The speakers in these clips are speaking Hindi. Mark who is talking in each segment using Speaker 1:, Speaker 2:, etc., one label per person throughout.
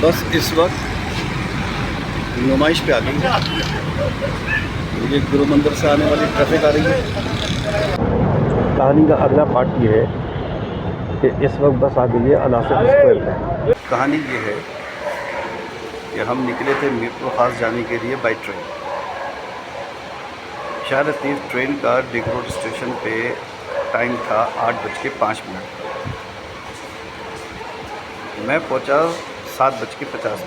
Speaker 1: बस इस वक्त नुमाइश पे आ गई है। ये गुरु मंदिर से आने वाली ट्रैफिक आ रही है। कहानी का अगला पार्ट ये है कि इस वक्त बस आ गई है अनासिर स्क्वायर पे। कहानी ये है कि हम निकले थे मीरपुर खास जाने के लिए बाई ट्रेन। शायद ट्रेन का डिग रोड स्टेशन पे टाइम था 8:05। मैं पहुंचा 7:50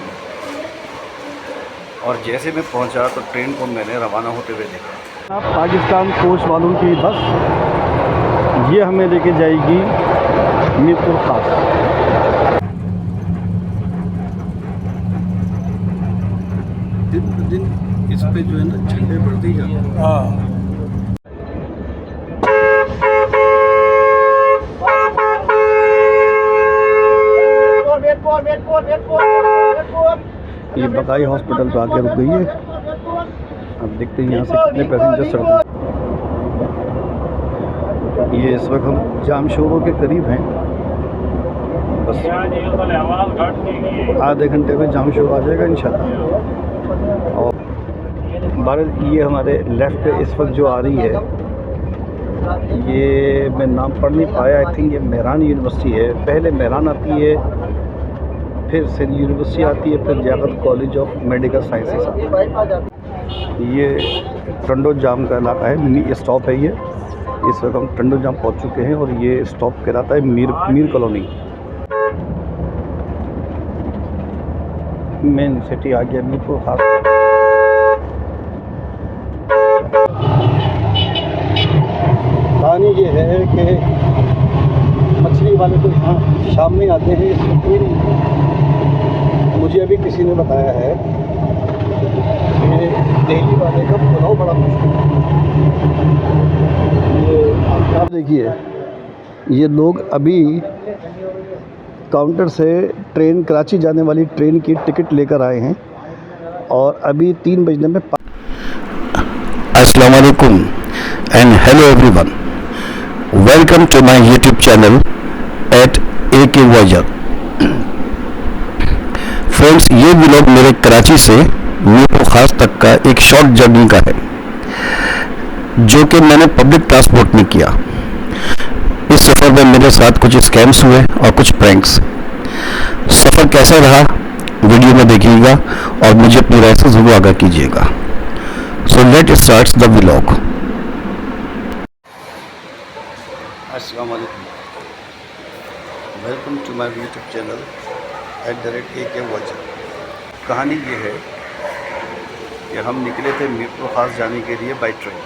Speaker 1: और जैसे मैं पहुंचा तो ट्रेन को मैंने रवाना होते हुए देखा। पाकिस्तान कोच वालों की बस ये हमें लेके जाएगी मीरपुर खास। दिन ब दिन इस पे जो है ना झंडे बढ़ते ही जाते हैं। ये बकाई हॉस्पिटल पे आके रुक गई है। अब देखते हैं यहाँ से कितने पैसेंजर चढ़ते हैं। ये इस वक्त हम जाम शोरों के करीब हैं। बस आधे घंटे में जाम शोर आ जाएगा इंशाल्लाह। और भारत ये हमारे लेफ़्ट पे इस वक्त जो आ रही है, ये मैं नाम पढ़ नहीं पाया। आई थिंक ये मेहरान यूनिवर्सिटी है। पहले मेहरान आती है, फिर सिंध यूनिवर्सिटी आती है, फिर Liaquat college of medical sciences आती है। ये टंडो जाम का इलाका है, मिनी स्टॉप है ये। इस वक्त हम टंडो जाम पहुंच चुके हैं और ये स्टॉप कहलाता है मीर कॉलोनी। मेन सिटी आ गया मीरपुर खास। कहानी ये है कि मछली वाले तो यहाँ शाम में आते हैं, इसमें कोई नहीं। मुझे अभी किसी ने बताया है कि दिल्ली वाले का पुलाव बड़ा मुश्किल है। ये आप देखिए, ये लोग अभी काउंटर से ट्रेन कराची जाने वाली ट्रेन की टिकट लेकर आए हैं और अभी 3 बजने में। अस्सलाम वालेकुम and hello everyone, welcome to my YouTube channel at AK voyager. Friends, ये व्लॉग मेरे कराची से मीरपुर खास तक का एक शॉर्ट जर्नी का है, जो कि मैंने पब्लिक ट्रांसपोर्ट में किया। इस सफ़र में मेरे साथ कुछ स्कैम्स हुए और कुछ प्रैंक्स। सफ़र कैसा रहा वीडियो में देखिएगा और मुझे अपनी राय से ज़रूर आगाह कीजिएगा। So let start the vlog. अस्सलाम वालेकुम, welcome to my YouTube channel @AK voyager. कहानी ये है कि हम निकले थे मीरपुर खास जाने के लिए बाई ट्रेन।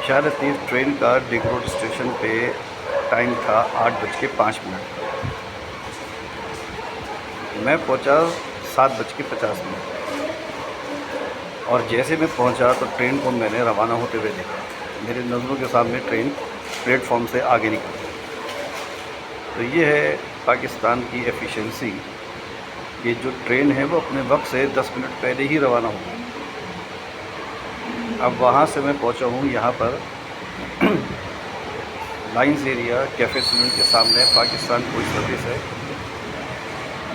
Speaker 1: शायद ट्रेन का डिग रोड स्टेशन पे टाइम था 8:05। मैं पहुंचा 7:50 और जैसे मैं पहुंचा तो ट्रेन को मैंने रवाना होते हुए देखा। मेरे नज़रों के सामने ट्रेन प्लेटफॉर्म से आगे निकली। तो ये है पाकिस्तान की एफिशिएंसी। ये जो ट्रेन है वो अपने वक्त से 10 मिनट पहले ही रवाना हो गई। अब वहाँ से मैं पहुँचा हूँ यहाँ पर लाइंस एरिया कैफ़े सलून के सामने पाकिस्तान कोच सर्विस है।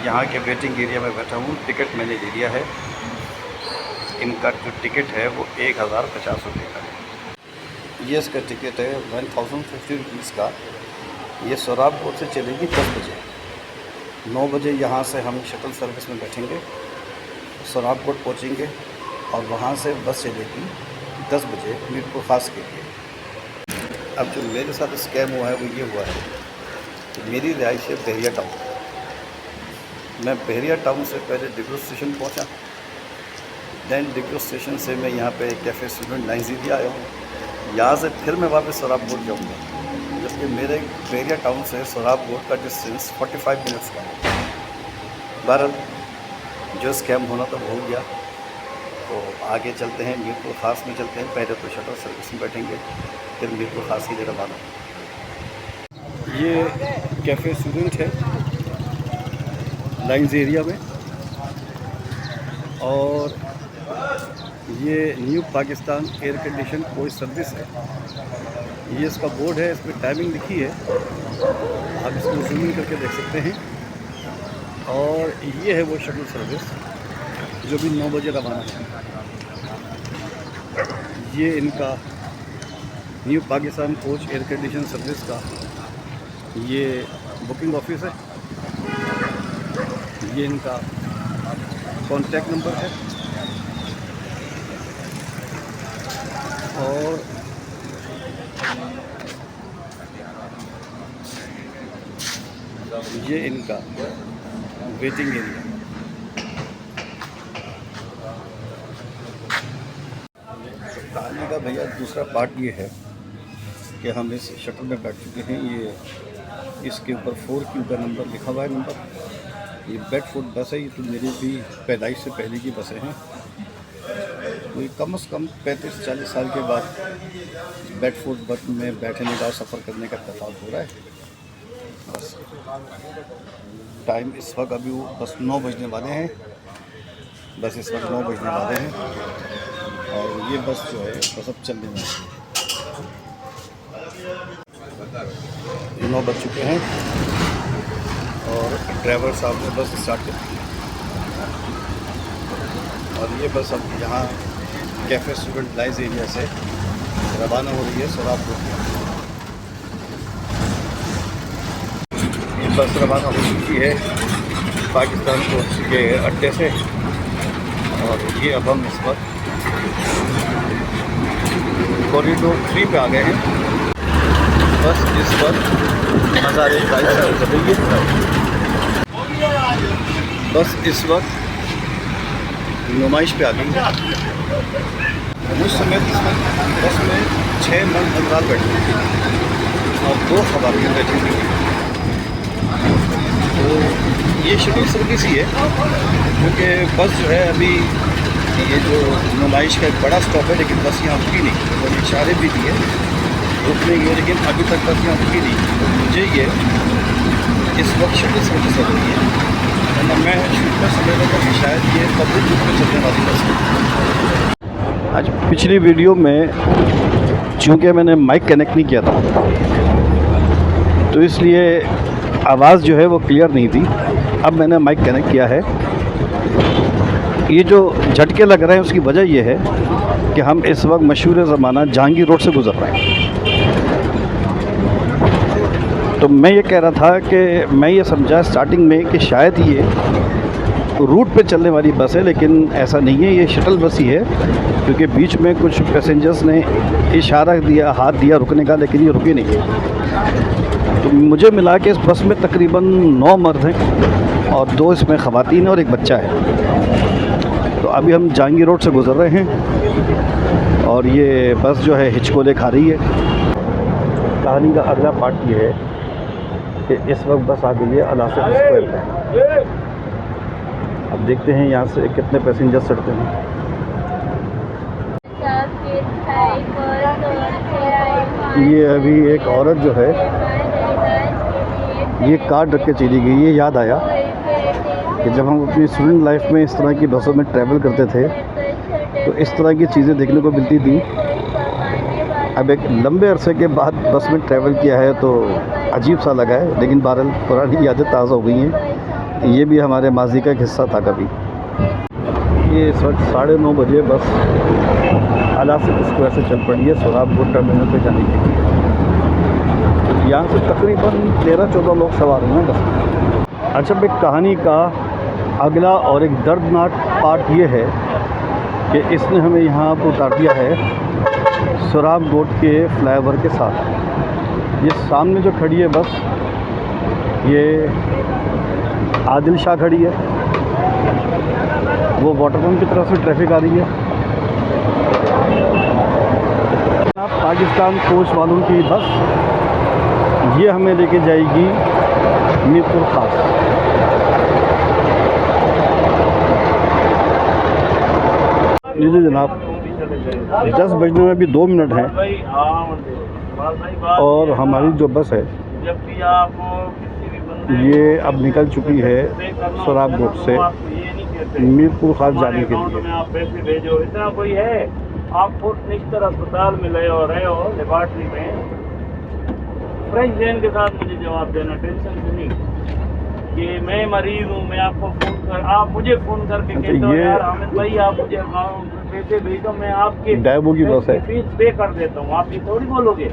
Speaker 1: यहाँ के वेटिंग एरिया में बैठा हूँ। टिकट मैंने ले लिया है। इनका जो टिकट है वो 1050 रुपये का है। ये इसका टिकट है 1050 रुपीज़ का। ये सोराबकोट से चलेगी 10 बजे। 9 बजे यहाँ से हम शटल सर्विस में बैठेंगे, सोराबकोट पहुँचेंगे और वहाँ से बस चलेगी 10 बजे मीरपुर खास के लिए। अब जो मेरे साथ स्कैम हुआ है वो ये हुआ है कि मेरी रिहाइश है बहरिया टाउन। मैं बहरिया टाउन से पहले डिग्रो स्टेशन पहुँचा। दैन डिग्रो स्टेशन से मैं यहाँ पे कैफ़े स्टूडेंट नाइजीरिया आया हूँ। यहाँ से फिर मैं वापस सोराबकोट जाऊँगा, जबकि मेरे बहरिया टाउन से सोराबकोट का डिस्टेंस 45 मिनट्स का है। बहरहाल जो स्कैम होना तो हो गया। तो आगे चलते हैं, मीरपुर खास में चलते हैं। पहले तो शटल सर्विस में बैठेंगे, फिर मीरपुर खास की जगह रवाना। ये कैफ़े स्टूडेंट है लाइंस एरिया में, और ये new Pakistan air condition coach service है। ये इसका बोर्ड है, इस पर टाइमिंग लिखी है, आप इसको जूम इन करके देख सकते हैं। और ये है वो शटल सर्विस जो भी 9 बजे रवाना है। ये इनका new Pakistan coach air condition service का ये बुकिंग ऑफिस है। ये इनका कॉन्टैक्ट नंबर है और ये इनका वेटिंग एरिया। कहानी का भैया दूसरा पार्ट ये है कि हम इस शटल में बैठ चुके हैं। ये इसके ऊपर 4Q का नंबर लिखा हुआ है नंबर। ये बेडफोर्ड बस है। ये तो मेरी भी पैदाइश से पहले की बसें हैं। कोई कम से कम 35-40 साल के बाद बेडफोर्ड बस में बैठने का सफ़र करने का इत्तेफाक हो रहा है। बस टाइम इस वक्त अभी वो बस 9 बजने वाले हैं। बस इस वक्त 9 बजने वाले हैं और ये बस जो है बस अब चलने वाली है। 9 बज चुके हैं और ड्राइवर साहब ने बस स्टार्ट कर दी और ये बस अब यहाँ कैफ़े स्टूडेंट लाइज एरिया से रवाना हो रही है सोराबकोट। ये बस रवाना हो चुकी है पाकिस्तान कोच के अड्डे से और ये अब हम इस वक्त कॉरिडोर 3 पे आ गए हैं। बस इस वक्त हज़ारे बाइक से चल रही है। बस इस वक्त नुमाइश पे आ गई है। उस समय इस वक्त बस में 6 मर्द हज़रात बैठे थे और 2 ख़वातीन बैठी हुई थी। तो ये शेड्यूल सर्विस ही है क्योंकि बस जो है अभी ये जो नुमाइश का एक बड़ा स्टॉप है लेकिन बस यहाँ रुकी नहीं और इशारे भी दिए रुकने की, लेकिन अभी तक बस यहाँ रुकी नहीं। तो मुझे ये इस वक्त शेड्यूल सर्विस चल रही है और मैं शुरू में समझ रहा था कि शायद ये पब्लिक रूप में चलने वाली बस है। आज पिछली वीडियो में चूँकि मैंने माइक कनेक्ट नहीं किया था तो इसलिए आवाज़ जो है वो क्लियर नहीं थी। अब मैंने माइक कनेक्ट किया है। ये जो झटके लग रहे हैं उसकी वजह ये है कि हम इस वक्त मशहूर ज़माना जहांगीर रोड से गुज़र रहे हैं। तो मैं ये कह रहा था कि मैं ये समझा स्टार्टिंग में कि शायद ये रूट पे चलने वाली बस है, लेकिन ऐसा नहीं है। ये शटल बस ही है क्योंकि बीच में कुछ पैसेंजर्स ने इशारा दिया, हाथ दिया रुकने का, लेकिन ये रुके नहीं। तो मुझे मिला कि इस बस में तकरीबन 9 मर्द हैं और 2 इसमें ख़वातीन और 1 बच्चा है। तो अभी हम जहांगीर रोड से गुज़र रहे हैं और ये बस जो है हिचकोले खा रही है। कहानी का अगला पार्ट ये है कि इस वक्त बस आ गई है अलासिफ स्क्वायर पे। अब देखते हैं यहाँ से कितने पैसेंजर्स चढ़ते हैं। ये अभी एक औरत जो है ये कार्ड रख के चली गई। ये याद आया कि जब हम अपनी स्टूडेंट लाइफ में इस तरह की बसों में ट्रैवल करते थे तो इस तरह की चीज़ें देखने को मिलती थी। अब एक लंबे अरसे के बाद बस में ट्रैवल किया है तो अजीब सा लगा है, लेकिन बहरहाल पुरानी यादें ताज़ा हो गई हैं। ये भी हमारे माजी का एक हिस्सा था कभी। ये इस वक्त 9:30 बजे बस अलासिफ स्क्वायर से चल पड़ी है सोराबकोट टर्मिनल पे जाने के लिए। यहाँ से तकरीबन 13-14 लोग सवार हुए हैं बस में। अच्छा, एक कहानी का अगला और एक दर्दनाक पार्ट ये है कि इसने हमें यहाँ पर उतार दिया है सोराबकोट के फ्लाईओवर के साथ। ये सामने जो खड़ी है बस ये आदिल शाह खड़ी है, वो वाटर पंप की तरफ से ट्रैफिक आ रही है। पाकिस्तान कोच वालों की बस ये हमें लेके जाएगी मीरपुर खास। जी जनाब, 10 बजने में भी 2 मिनट हैं और हमारी जो बस है ये अब निकल चुकी है सोराबकोट से मीरपुर खास जाने के लिए।
Speaker 2: आप पैसे भेजो, इतना कोई है आप फोर्ट निश्तर अस्पताल में रहे हो लेबॉर्ट्री में फ्रेंच जैन के साथ मुझे जवाब देना, टेंशन से नहीं। कि मैं मरीज हूँ, मैं आपको फोन कर, आप मुझे फोन करके
Speaker 1: अच्छा,
Speaker 2: कहते हो
Speaker 1: ये-
Speaker 2: यार हामिद भाई आप मुझे पैसे भेजो, मैं आपके
Speaker 1: डायबो की बस है।
Speaker 2: फीस पे कर देता हूँ, आप ये थोड़ी बोलोगे।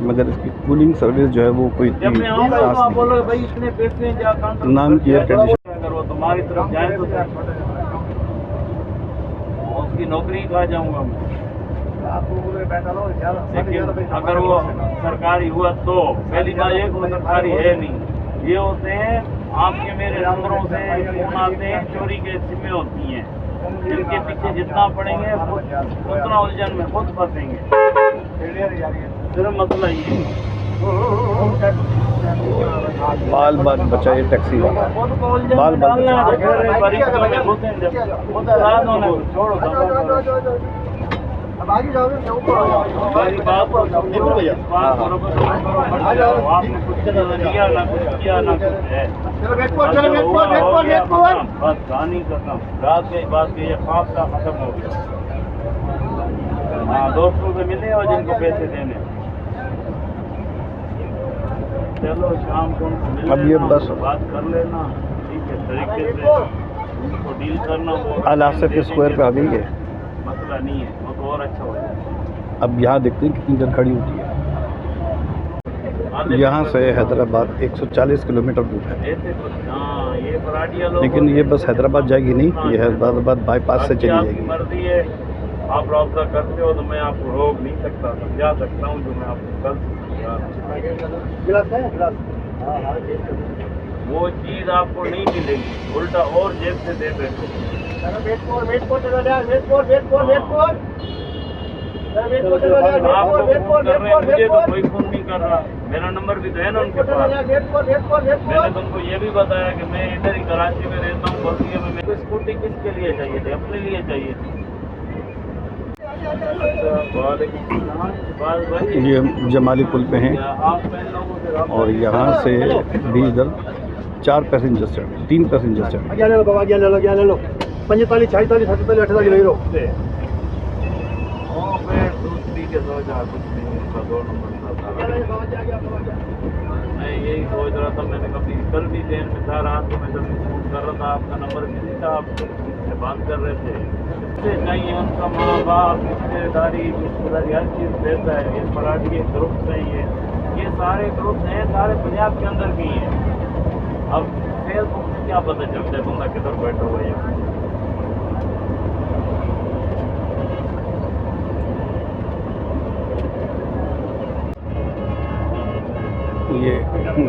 Speaker 1: मगर इसकी कूलिंग सर्विस जो है वो कोई
Speaker 2: जब
Speaker 1: इतनी
Speaker 2: मैं आऊँगा
Speaker 1: खास
Speaker 2: तो आप
Speaker 1: नहीं
Speaker 2: बोलोगे
Speaker 1: है।
Speaker 2: भाई इतने पैसे हैं, जा काउंटर
Speaker 1: नाम की एयर कंडीशन।
Speaker 2: अगर वो तुम्हारी तरफ जाए तो उसकी नौकरी खा जाऊंगा मैं। लेकिन अगर वो सरकारी हुआ तो पहली बात ये वो सरकारी है नहीं, ये होते हैं आपके मेरे नंबरों से फोन आते हैं, चोरी के सिमें होती हैं, जिनके पीछे जितना पड़ेंगे उतना उलझन में खुद फंसेंगे। सिर्फ मसला ये
Speaker 1: बाल बाल बचाए टैक्सी वाला।
Speaker 2: खुद को उलझन
Speaker 1: बाल
Speaker 2: में
Speaker 1: बाल
Speaker 2: डालना है,
Speaker 1: बचाए।
Speaker 2: तो फिर बारीकियों में घुसें जब खुद आजाद होने को छोड़ो, दफा करो। हमारी बात को समझो, इस बात को रखो, मत जाओ, आपने कुछ लिया ना कुछ किया ना कुछ है। बस कहानी खत्म, रात की बात की, ये ख्वाब का खत्म हो गया। हाँ, दोस्तों से मिले और जिनको पैसे देने, चलो शाम को उनसे मिल
Speaker 1: अब ये
Speaker 2: लेना,
Speaker 1: बस-
Speaker 2: बात कर लेना, ठीक है, तरीके से उनको डील करना। वो
Speaker 1: अल आसिफ स्क्वायर पे आ गई है।
Speaker 2: मसला नहीं है, वो तो और अच्छा हो जाएगा।
Speaker 1: अब यहाँ देखते हैं कितनी देर खड़ी होती है। यहाँ से हैदराबाद 140 किलोमीटर दूर है,
Speaker 2: ऐसे तो हाँ, ये पराठिया लोग,
Speaker 1: लेकिन ये बस हैदराबाद जाएगी नहीं, ये हैदराबाद बाईपास से चली
Speaker 2: आपकी
Speaker 1: जाएगी।
Speaker 2: मर्जी है, आप रब्ता करते हो तो मैं आपको रोक नहीं सकता, समझा सकता हूँ जो मैं आपको कल वो चीज़ आपको नहीं मिलेगी, उल्टा और जेब से दे बैठो। आपको फोन कर रहे हैं, मुझे तो कोई फोन नहीं कर रहा, मेरा नंबर भी तो है ना उनके पास। मैंने तुमको ये भी बताया कि मैं इधर ही कराची में रहता हूँ, बल्कि में मेरे को स्कूटी किसके लिए चाहिए थी, अपने लिए चाहिए थी।
Speaker 1: ये जमाली पुल पे हैं और यहाँ से भी इधर 4 पैसेंजर चढ़े, 3 पैसेंजर चढ़े।
Speaker 3: ले लो बाबा, ले लो 45 46 47 48 ले लो।
Speaker 2: दूसरी के 2000 कुछ नहीं, उनका 2 नंबर था। मैं यही सोच रहा था, मैंने कभी कल भी ट्रेन में था, रात को मैं जब फोन कर रहा था, आपका नंबर बिजी था, आप से बात कर रहे थे। इससे चाहिए उनका माँ बाप, रिश्तेदारी हर चीज़ रहता है। ये मराठी के ग्रुप्स हैं, ये सारे ग्रुप्स हैं, सारे पंजाब के अंदर भी हैं। अब फेसबुक से क्या पता चलता है बंदा किधर बैठा हुआ है।
Speaker 1: ये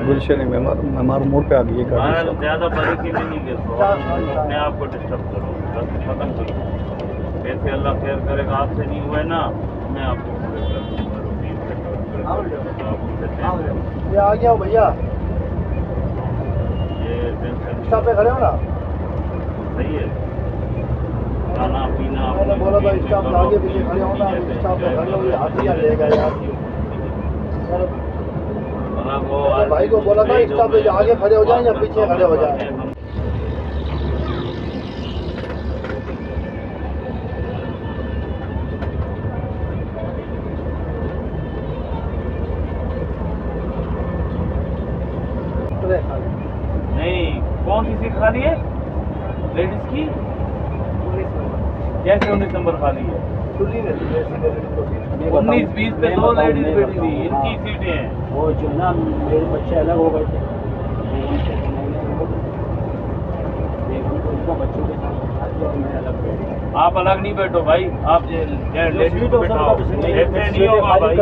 Speaker 1: गुलशन मेमार मोड़ पे आ गई है गाड़ी।
Speaker 2: मैं ज़्यादा बारीकी में नहीं गिरता, अपने आप को डिस्टर्ब करो, बस खत्म करो। कैसे अल्लाह खैर करेगा, आपसे नहीं हुआ है ना, मैं आपको पूरे कर दूँगा।
Speaker 3: ये आ गया भैया,
Speaker 2: ये टेंशन
Speaker 3: स्टॉप पे खड़े हो ना।
Speaker 2: सही है, खाना पीना
Speaker 3: मैंने बोला था स्टॉप पे आगे पीछे खड़े हो ना, स्टॉप पे खड़े हो, ये हाथिया लेगा यार।
Speaker 2: वो
Speaker 3: भाई को बोला था स्टॉप पे आगे खड़े हो जाए या पीछे खड़े हो जाए।
Speaker 2: नहीं, कौन सी सीट खाली है लेडीज की? कैसे 19 नंबर खाली है? 19-20 पे 2 लेडीज बैठी थी, इनकी सीटें हैं।
Speaker 3: वो जो ना मेरे बच्चे अलग हो गए थे, बच्चों के साथ मैं अलग बैठ।
Speaker 2: आप अलग नहीं बैठो भाई, आप लेडीज को बैठाओ। ऐसे नहीं होगा भाई,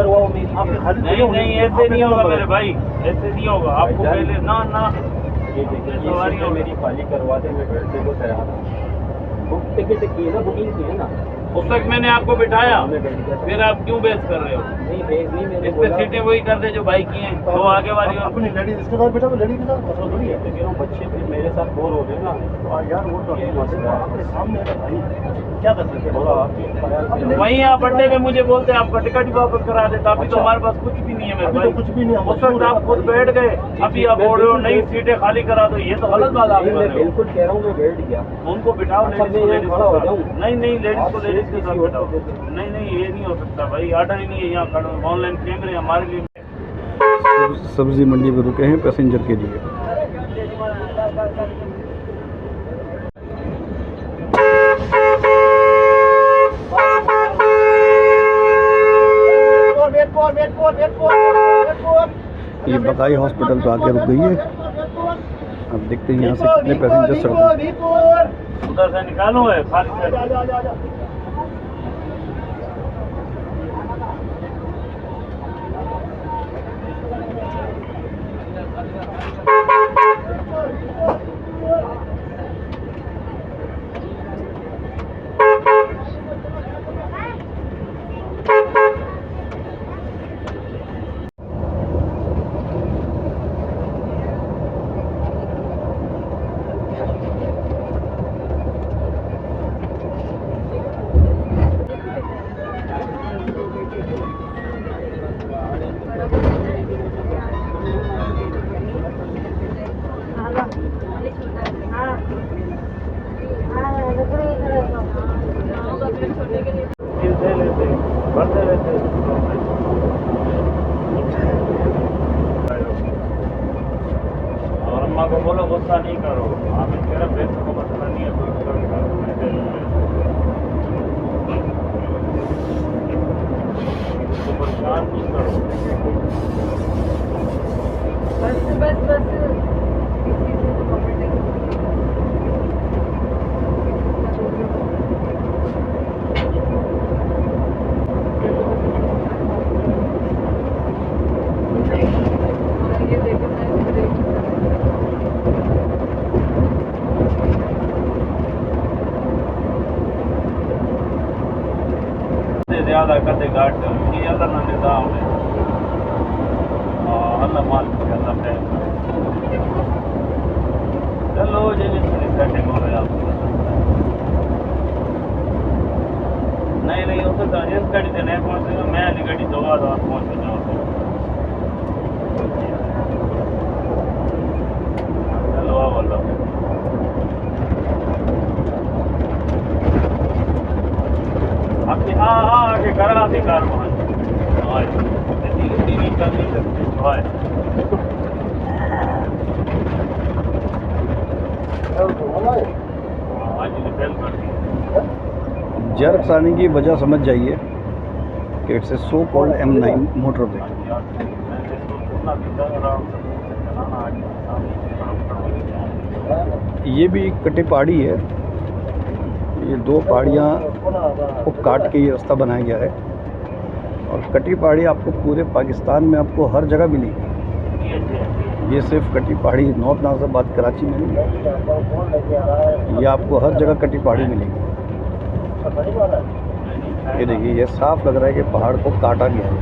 Speaker 2: नहीं नहीं ऐसे नहीं होगा मेरे भाई, ऐसे नहीं होगा। आपको पहले ना
Speaker 3: ये देखिए मेरी खाली करवा दे, मैं बैठने को तैयार हूँ। बुक टिकट की है ना, बुकिंग की है ना,
Speaker 2: उस तक मैंने आपको बिठाया, फिर आप क्यों बहस कर रहे हो?
Speaker 3: नहीं भेज नहीं, मैंने
Speaker 2: इस पे सीटें वही कर दे जो बाइक की हैं, तो आगे वाली और
Speaker 3: अपनी लेडीज इसके साथ बैठा, लेडीज के साथ मसला थोड़ी है। लेकिन वो बच्चे फिर मेरे साथ बोर हो गए ना, तो यार वो तो ये मसला आपके सामने है भाई, क्या कर सकते हैं।
Speaker 2: वहीं आप अड्डे में मुझे बोलते आपका टिकट ही वापस करा देता। अभी तो हमारे पास कुछ भी नहीं है मेरे भाई,
Speaker 3: कुछ भी नहीं है।
Speaker 2: उस वक्त आप खुद बैठ गए, अभी आप बोल रहे हो नई सीटें खाली करा दो, ये तो गलत बात आप कर रहे हो।
Speaker 3: बिल्कुल कह रहा हूँ, मैं बैठ गया।
Speaker 2: उनको बिठाओ,
Speaker 3: अच्छा,
Speaker 2: लेडीज
Speaker 3: मैं
Speaker 2: को
Speaker 3: खड़ा हो
Speaker 2: लेडीज
Speaker 3: जाऊं?
Speaker 2: नहीं नहीं लेडीज को लेडीज के साथ बिठाओ।
Speaker 3: दे
Speaker 2: नहीं नहीं ये नहीं हो सकता भाई, ऑर्डर ही नहीं है यहाँ खड़ा, ऑनलाइन कैमरे हमारे लिए।
Speaker 1: सब्जी मंडी में रुके हैं पैसेंजर के लिए। ये बकाई हॉस्पिटल तो आके रुक गई है। अब देखते हैं यहाँ से कितने पैसेंजर चढ़ते हैं।
Speaker 2: उधर से निकालो है खाली से। मिलते लेते बढ़ते रहते। और अम्मा को बोलो गुस्सा नहीं करो, आप मेरा पैसे को मसला नहीं है, तो परेशान नहीं करो।
Speaker 4: बस बस
Speaker 2: ज़्यादा कदे घाट ये अल्लाह ना निज़ाम है। अल्लाह मालिक है, अल्लाह है। चलो जी थोड़ी सेटिंग हो रही है आपको। नहीं हो सकता इस गाड़ी से नहीं पहुँचेगा, मैं अली गाड़ी दो बार और पहुँच जाऊँ। चलो आओ अल्लाह आपकी आके करा थी कार
Speaker 1: जर्क्स आने की वजह समझ जाइए कि it's a so called M9 motorway. ये भी कटी पहाड़ी है, ये दो पहाड़ियाँ को काट के ये रास्ता बनाया गया है। और कटी पहाड़ी आपको पूरे पाकिस्तान में आपको हर जगह मिलेगी। ये सिर्फ कटी पहाड़ी नॉर्थ नाज़िराबाद कराची में नहीं, ये आपको हर जगह कटी पहाड़ी मिलेगी। ये देखिए, ये साफ लग रहा है कि पहाड़ को काटा गया है।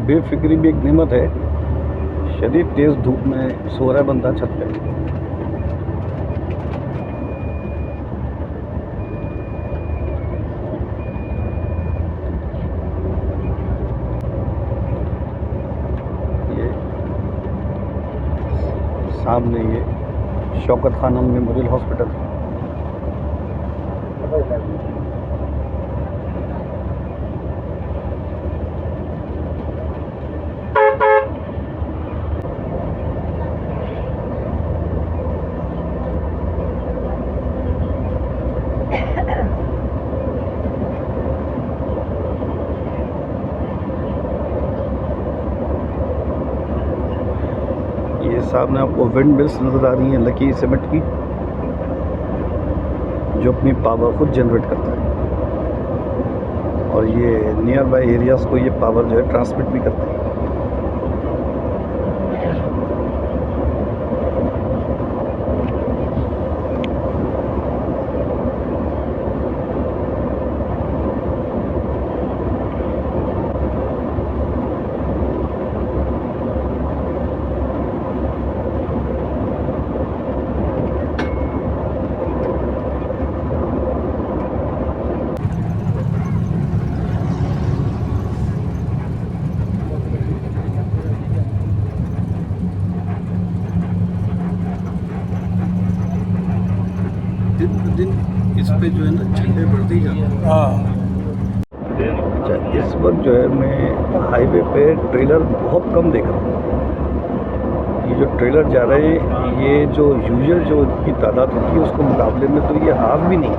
Speaker 1: बेफिक्री भी एक नेमत है। शदीद तेज़ धूप में सो रहा है बंदा छत पे। ये सामने ये शौकत खानम मेमोरियल हॉस्पिटल। ये सामने आपको विंड मिल्स नज़र आ रही हैं लकी सीमेंट की, जो अपनी पावर खुद जनरेट करता है। और ये नियर बाय एरियाज़ को ये पावर जो है ट्रांसमिट भी करता है। दिन ब दिन इस पे जो है ना झंडे बढ़ते ही जाते हैं। अच्छा, इस वक्त जो है मैं हाईवे पे ट्रेलर बहुत कम देख रहा हूँ। ये जो ट्रेलर जा रहे हैं, ये जो यूजुअल जो की तादाद होती है उसके मुकाबले में तो ये हाफ भी नहीं है।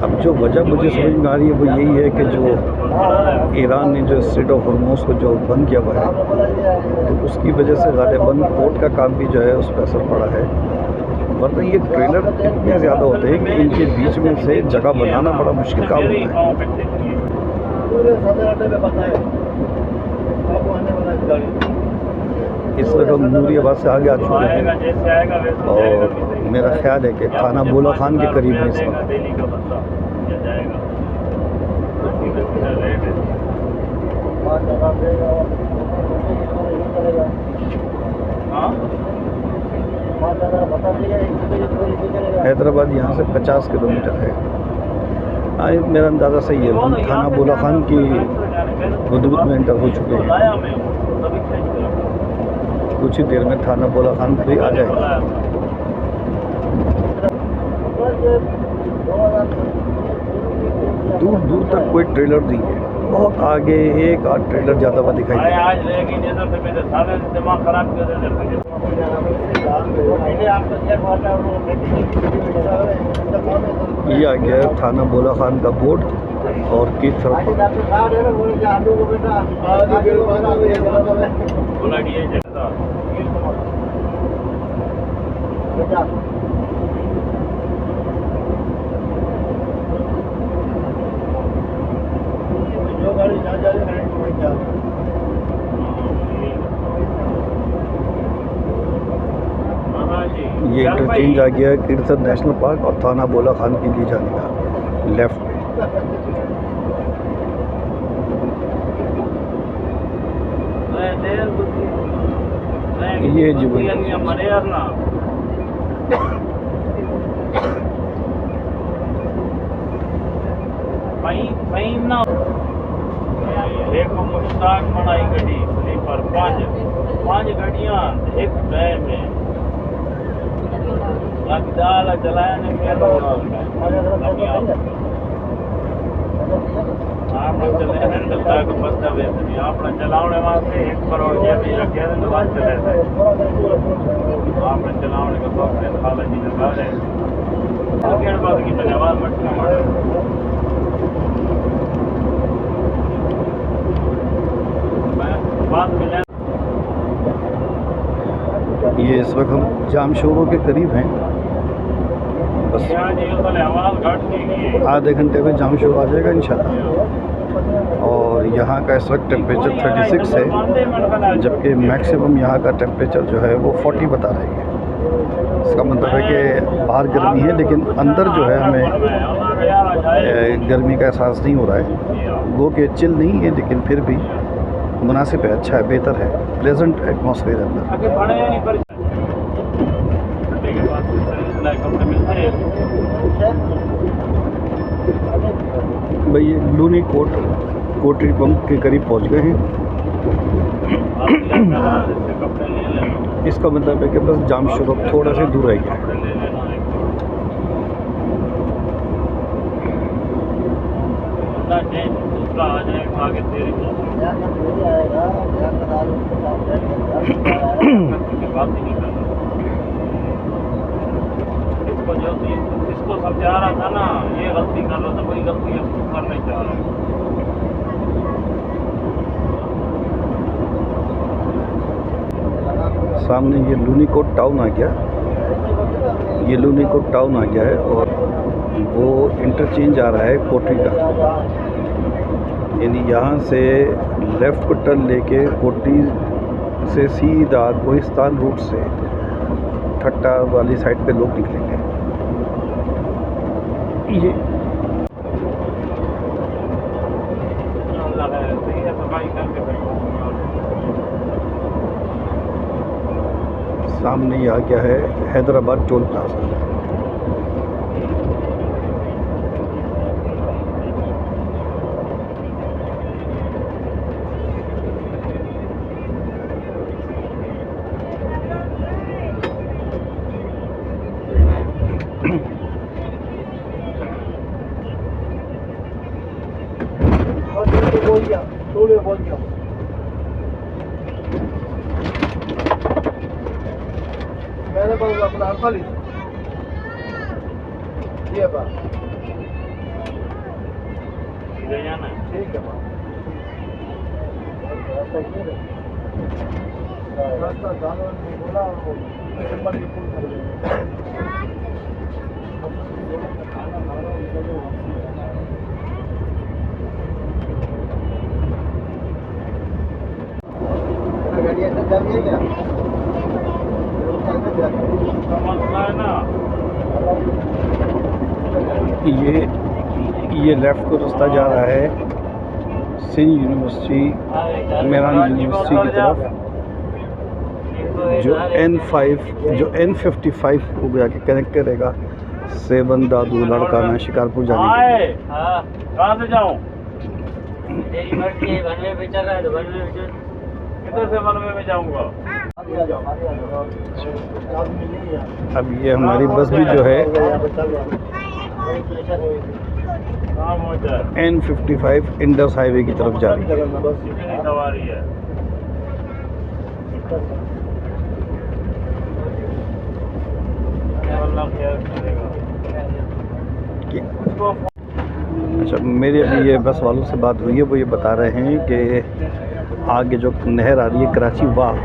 Speaker 1: अब जो वजह मुझे समझ में आ रही है वो यही है कि जो ईरान ने जो स्ट्रेट ऑफ हॉर्मोज को जो बंद किया हुआ है, तो उसकी वजह से ग़ालिबन पोर्ट का काम भी जो है उस पर असर पड़ा है। वरना ये ट्रेलर इतने ज़्यादा होते हैं कि इनके बीच में से जगह बनाना बड़ा मुश्किल काम होता है। इस वक्त हम नूरियाबाद से आगे आ चुके हैं और मेरा ख्याल है कि थाना बोला खान के करीब है इस वक्त। हैदराबाद यहाँ से 50 किलोमीटर है। हाँ, मेरा अंदाज़ा सही है। हम थाना बोला खान की हदूद में एंटर हो चुके हैं। कुछ ही देर में थाना बोला खान भी आ जाएगा। दूर दूर तक कोई ट्रेलर नहीं है। बहुत आगे एक आध ट्रेलर जाता हुआ दिखाई दे रहा है। ये आ गया है थाना बोला खान का बोर्ड और की तरफ ये इंटरचेंज आ गया है कीर्तन नेशनल पार्क और थाना बोला खान के लिए जाने का लेफ्ट में। ये जी
Speaker 2: एक मुश्ताक बनाई गड्डी स्लीपर पांच गाड़ियां एक ट्रेन में दाल चलाया ने आपने चले हैंडल तक बस्ता वेचनी आपने चलाने वास्ते 1 करोड़ रुपया भी रखे तो बात चले थे आपने चलाने का तो अपने खाला जी लगा रहे आगे बात की जवाब मटका मार बात मिले।
Speaker 1: ये इस वक्त हम जाम शोरों के करीब हैं। बस आधे घंटे में जाम शोर आ जाएगा इंशाल्लाह। और यहाँ का इस वक्त टेम्परेचर 36 है, जबकि मैक्सिमम यहाँ का टेम्परेचर जो है वो 40 बता रही है। इसका मतलब है कि बाहर गर्मी है लेकिन अंदर जो है हमें गर्मी का एहसास नहीं हो रहा है। गो के चिल नहीं है लेकिन फिर भी मुनासिब है, अच्छा है, बेहतर है, प्लेजेंट एटमॉस्फेयर है अंदर। भाई ये लूनी कोटरी पंप के करीब पहुंच गए हैं। इसका मतलब है कि बस जाम शुरू थोड़ा सा दूर रह गया।
Speaker 2: इसको समझा रहा था ना, ये गलती कर लो तो वही गलती कर नहीं चाह रहा।
Speaker 1: सामने ये लूनीकोट टाउन आ गया, ये लूनीकोट टाउन आ गया है और वो इंटरचेंज आ रहा है कोटरी का। यानी यहाँ से लेफ़्ट को टर्न लेके कोटरी से सीधा कोहिस्तान रूट से ठट्टा वाली साइड पे लोग निकलेंगे। ये सामने आ गया है हैदराबाद टोल प्लाजा।
Speaker 3: थोड़े बोल दिया मैंने पास अपना अल्फा ली ये बात
Speaker 2: इधर जाना है।
Speaker 3: ठीक है बात रास्ता जानवर ने बोला वो नंबर की फोन कर देंगे गाड़ी अंदर जा रही है क्या
Speaker 2: मसला है ना
Speaker 1: ये लेफ़्ट को रास्ता जा रहा है सिंध यूनिवर्सिटी, मेरान यूनिवर्सिटी की तरफ। जो N55 को जाके कनेक्ट करेगा सेवन दादू लड़काना शिकारपुर जाने के लिए।
Speaker 2: कहाँ से जाऊँ? किधर से बनवे में जाऊँगा?
Speaker 1: अब ये हमारी बस भी जो है
Speaker 2: कहाँ पहुँचा है?
Speaker 1: N55 इंडस हाईवे की तरफ जा रही है।
Speaker 2: कितनी सवारी है? अल्लाह खैर करेगा।
Speaker 1: अच्छा, मेरे अभी ये बस वालों से बात हुई है, वो ये बता रहे हैं कि आगे जो नहर आ रही है कराची वाह,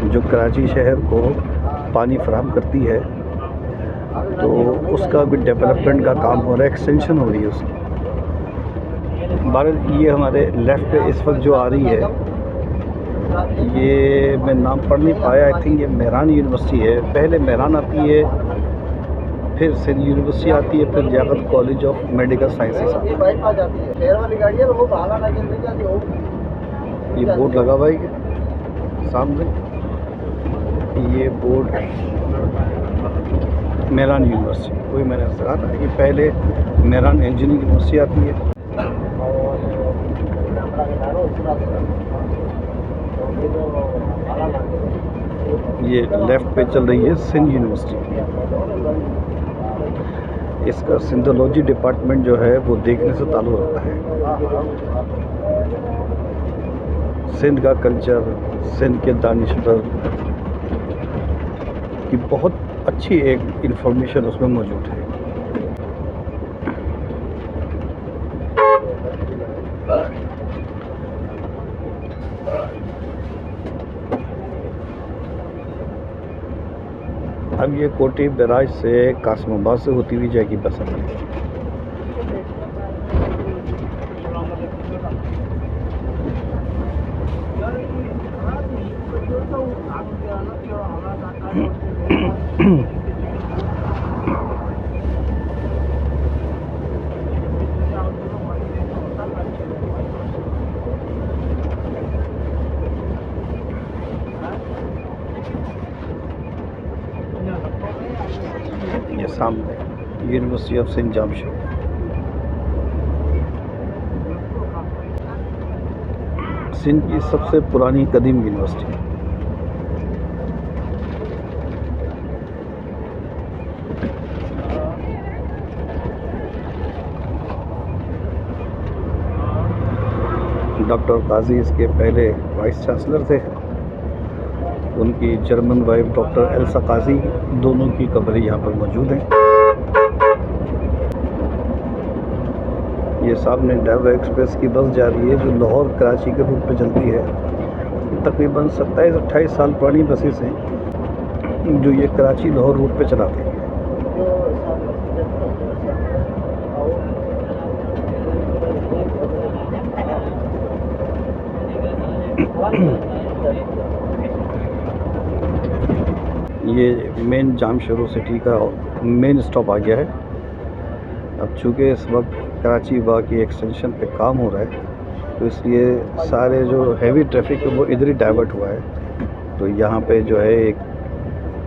Speaker 1: जो कराची शहर को पानी फराहम करती है, तो उसका भी डेवलपमेंट का काम हो रहा है, एक्सटेंशन हो रही है उसकी। भारत ये हमारे लेफ़्ट पे इस वक्त जो आ रही है, ये मैं नाम पढ़ नहीं पाया, आई थिंक ये मेरान यूनिवर्सिटी है। पहले मेरान आती है, फिर सिंध यूनिवर्सिटी आती है, फिर Liaquat college of medical sciences आती है। ये बोर्ड लगा हुआ है सामने, ये बोर्ड मेरान यूनिवर्सिटी, वही मैंने कहा था कि पहले मेरान इंजीनियरिंग यूनिवर्सिटी आती है। ये लेफ़्ट पे चल रही है सिंध यूनिवर्सिटी। इसका सिंधोलॉजी डिपार्टमेंट जो है वो देखने से ताल्लुक़ रखता है। सिंध का कल्चर, सिंध के दानिशवर की बहुत अच्छी एक इन्फॉर्मेशन उसमें मौजूद है। अब ये कोटी बैराज से कासमाबाद से होती हुई जाएगी बस हमारी। ये सामने यूनिवर्सिटी ऑफ सेंट जामशेद, सिंध की सबसे पुरानी कदीम यूनिवर्सिटी। डॉक्टर काजी इसके पहले वाइस चांसलर थे। उनकी जर्मन वाइफ डॉक्टर एल्सा काजी, दोनों की कब्रें यहाँ पर मौजूद हैं। ये सामने डाइवर एक्सप्रेस की बस जा रही है जो लाहौर कराची के रूट पे चलती है। तकरीबन 27-28 साल पुरानी बसेस हैं जो ये कराची लाहौर रूट पे चलाती हैं। ये मेन जामशेद सिटी का मेन स्टॉप आ गया है। अब चूँकि इस वक्त कराची वाह की एक्सटेंशन पे काम हो रहा है, तो इसलिए सारे जो हैवी ट्रैफिक है वो इधर ही डाइवर्ट हुआ है। तो यहाँ पे जो है एक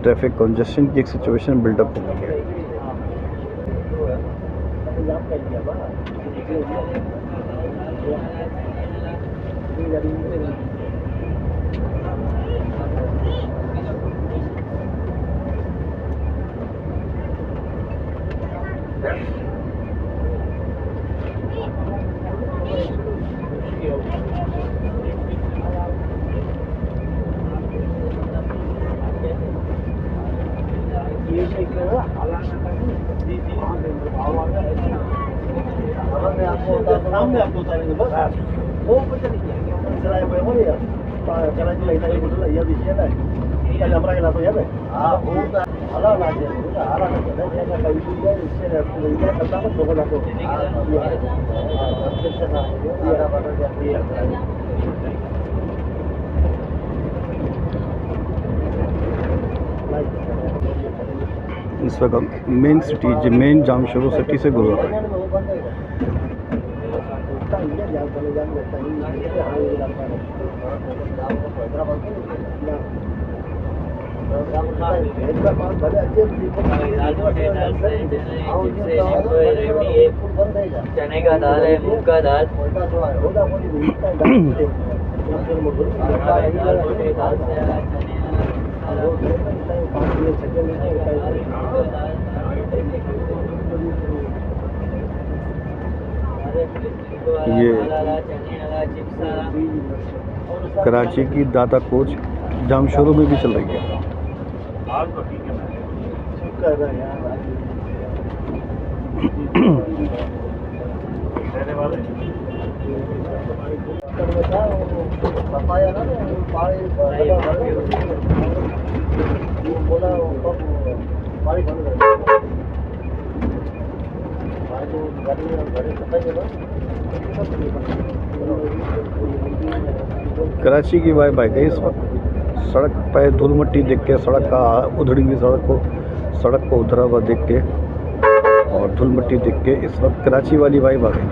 Speaker 1: ट्रैफिक कंजेशन की एक सिचुएशन बिल्डअप हो गई है।
Speaker 3: सामने आपको उतारेंगे बस वो पता नहीं क्या जरा ये वो यार कराची लाइन है बोल या विषय है पहले हमरा के ना तो यार हां वो हला ना है हला ना है क्या कहीं भी है इससे आपको नहीं पता मत लोगों को हां सबसे ना ये बना जाती है
Speaker 1: इस वक्त main city main Jamshoro city से गुजर रहा है।
Speaker 5: चने का दाल है, मूंग का दाल,
Speaker 1: ये कराची की दाता कोच जामशोरो में भी चल रही है।
Speaker 2: आज तो ठीक है रहने वाले
Speaker 1: कराची की वाइब आ गई इस वक्त। सड़क पे धूल मिट्टी देख के, सड़क का उधड़ी हुई सड़क को उधरा हुआ देख के और धूल मिट्टी देख के इस वक्त कराची वाली वाइब आ गई।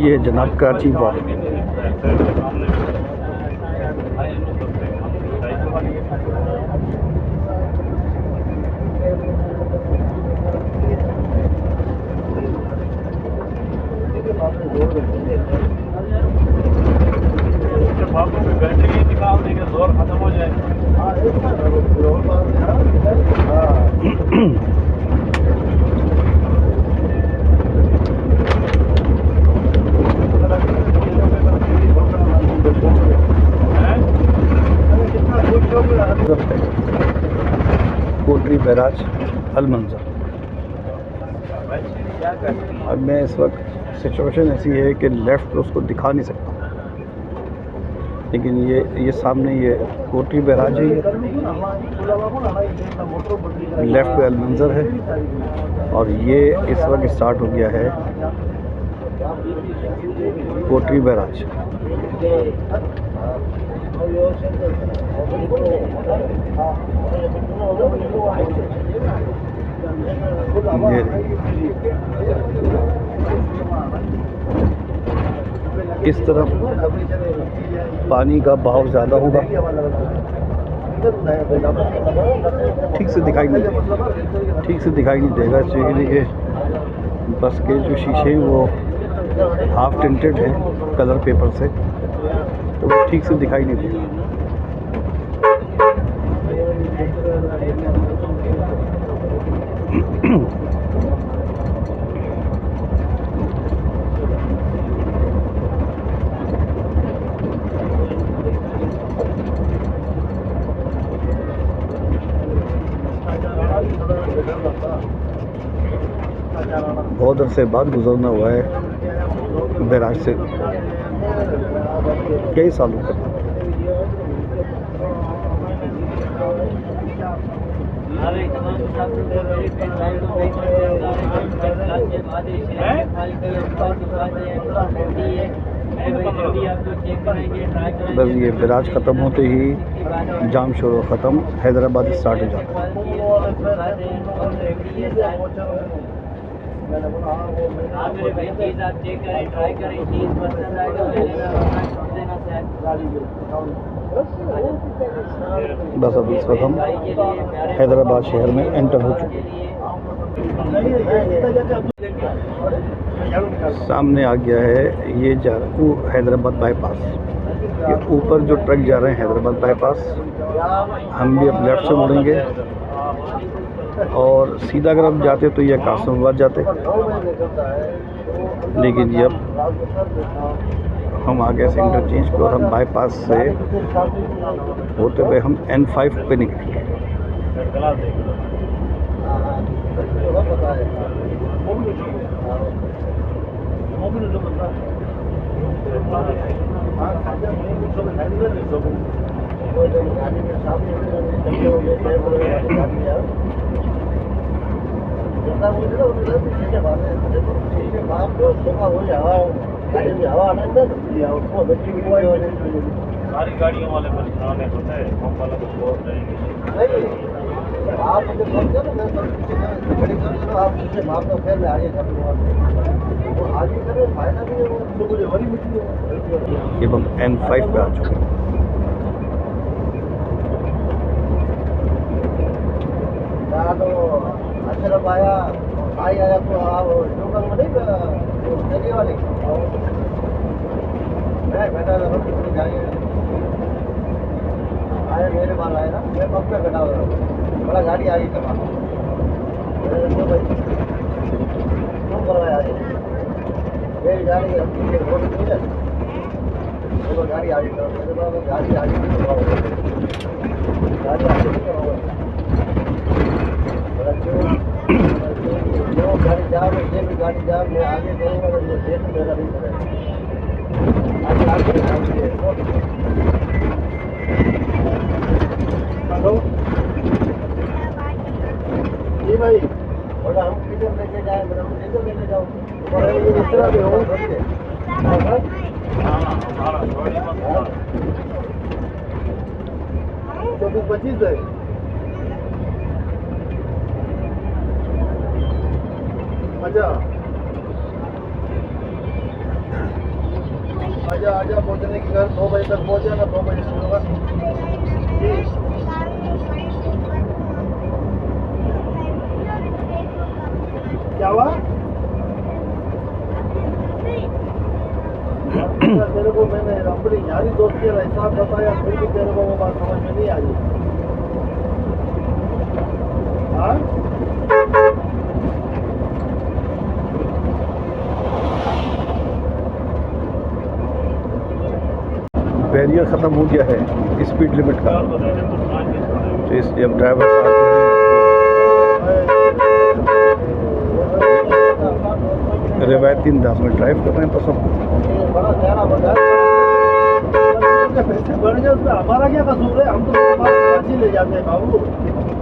Speaker 1: ये जनाब कराची वाक।
Speaker 2: बैटरी निकाल देंगे, जोर खत्म हो जाए।
Speaker 1: कोटरी बैराज अलमंजर। अब मैं इस वक्त सिचुएशन ऐसी है कि लेफ़्ट तो उसको दिखा नहीं सकता, लेकिन ये सामने ये कोटरी बैराज है, लेफ़्ट पे अलमंजर है और ये इस वक्त स्टार्ट हो गया है कोटरी बैराज। इस तरफ पानी का बहाव ज़्यादा होगा, ठीक से दिखाई नहीं देगा क्योंकि देखिए बस के जो शीशे हैं वो हाफ टिंटेड है कलर पेपर से, तो वो ठीक से दिखाई नहीं देगा। बहुत अरसे बाद गुजरना हुआ है बैराज से, कई सालों तक। बस ये बैराज ख़त्म होते ही जामशोरो ख़त्म, हैदराबाद स्टार्ट हो जाता है।
Speaker 3: मैंने बोला हाँ वो
Speaker 5: हाँ मेरे भाई चीज़ आप चेक करें, ट्राई करें, चीज़ पसंद आएगा ले लेना, वरना छोड़ देना शायद।
Speaker 1: बस अब इस वक्त हम हैदराबाद शहर में एंटर हो चुके हैं। सामने आ गया है ये जा वो हैदराबाद बाईपास। ये ऊपर जो ट्रक जा रहे हैं हैदराबाद बाईपास, हम भी अब लेफ्ट से मुड़ेंगे और सीधा अगर हम जाते तो ये कासिमाबाद जाते, लेकिन ये अब हम आगे से इंटरचेंज को और हम बाईपास से होते हुए हम N5 पे निकलेंगे।
Speaker 2: सारी गाड़ियों वाले परेशान है, पता है, हम वाला तो बहुत रहेंगे।
Speaker 3: आप मुझे फोन करो, मैं खड़ी कर दो, आप मुझसे मार दो, फिर मैं आगे कर दूँगा। वो आगे करें फायदा नहीं है, वो तो मुझे बड़ी मिट्टी है।
Speaker 1: ये हम N5 पे आ चुके हैं।
Speaker 3: तो अशरफ आया, भाई आया तो आप लोकल में नहीं जगह वाले मैं बैठा था कितनी जाएंगे आया मेरे पास आया ना, मैं पग पे बैठा हुआ बड़ा गाड़ी आ गई तो भाई क्यों करवाया मेरी गाड़ी रोड नहीं है, चलो गाड़ी आ गई मेरे पास गाड़ी आ गई गाड़ी आ गई जो गाड़ी जा ये भी गाड़ी जा मैं आगे करूँगा तो ये देश मेरा नहीं करेगा। हेलो जी भाई, बोला हम किधर लेके जाए, मतलब हम किधर लेके जाओ दूसरा भी हो 24-25 है। आजा आजा आजा पहुँचने के घर 2 बजे तक पहुँच जाना, 2 बजे शुरू होगा। क्या हुआ? तेरे को मैंने अपनी यारी दोस्ती का हिसाब बताया, फिर भी तेरे को वो बात समझ में नहीं आई। हाँ
Speaker 1: बैरियर ख़त्म हो गया है स्पीड लिमिट का, तो इसलिए अब ड्राइवर साहब रिवायती अंदाज में ड्राइव कर रहे हैं। बस अब
Speaker 3: बड़ा प्यारा बंदा पैसे बढ़ गए, उसमें हमारा क्या कसूर है? हम तो कराची ले जाते हैं बाबू।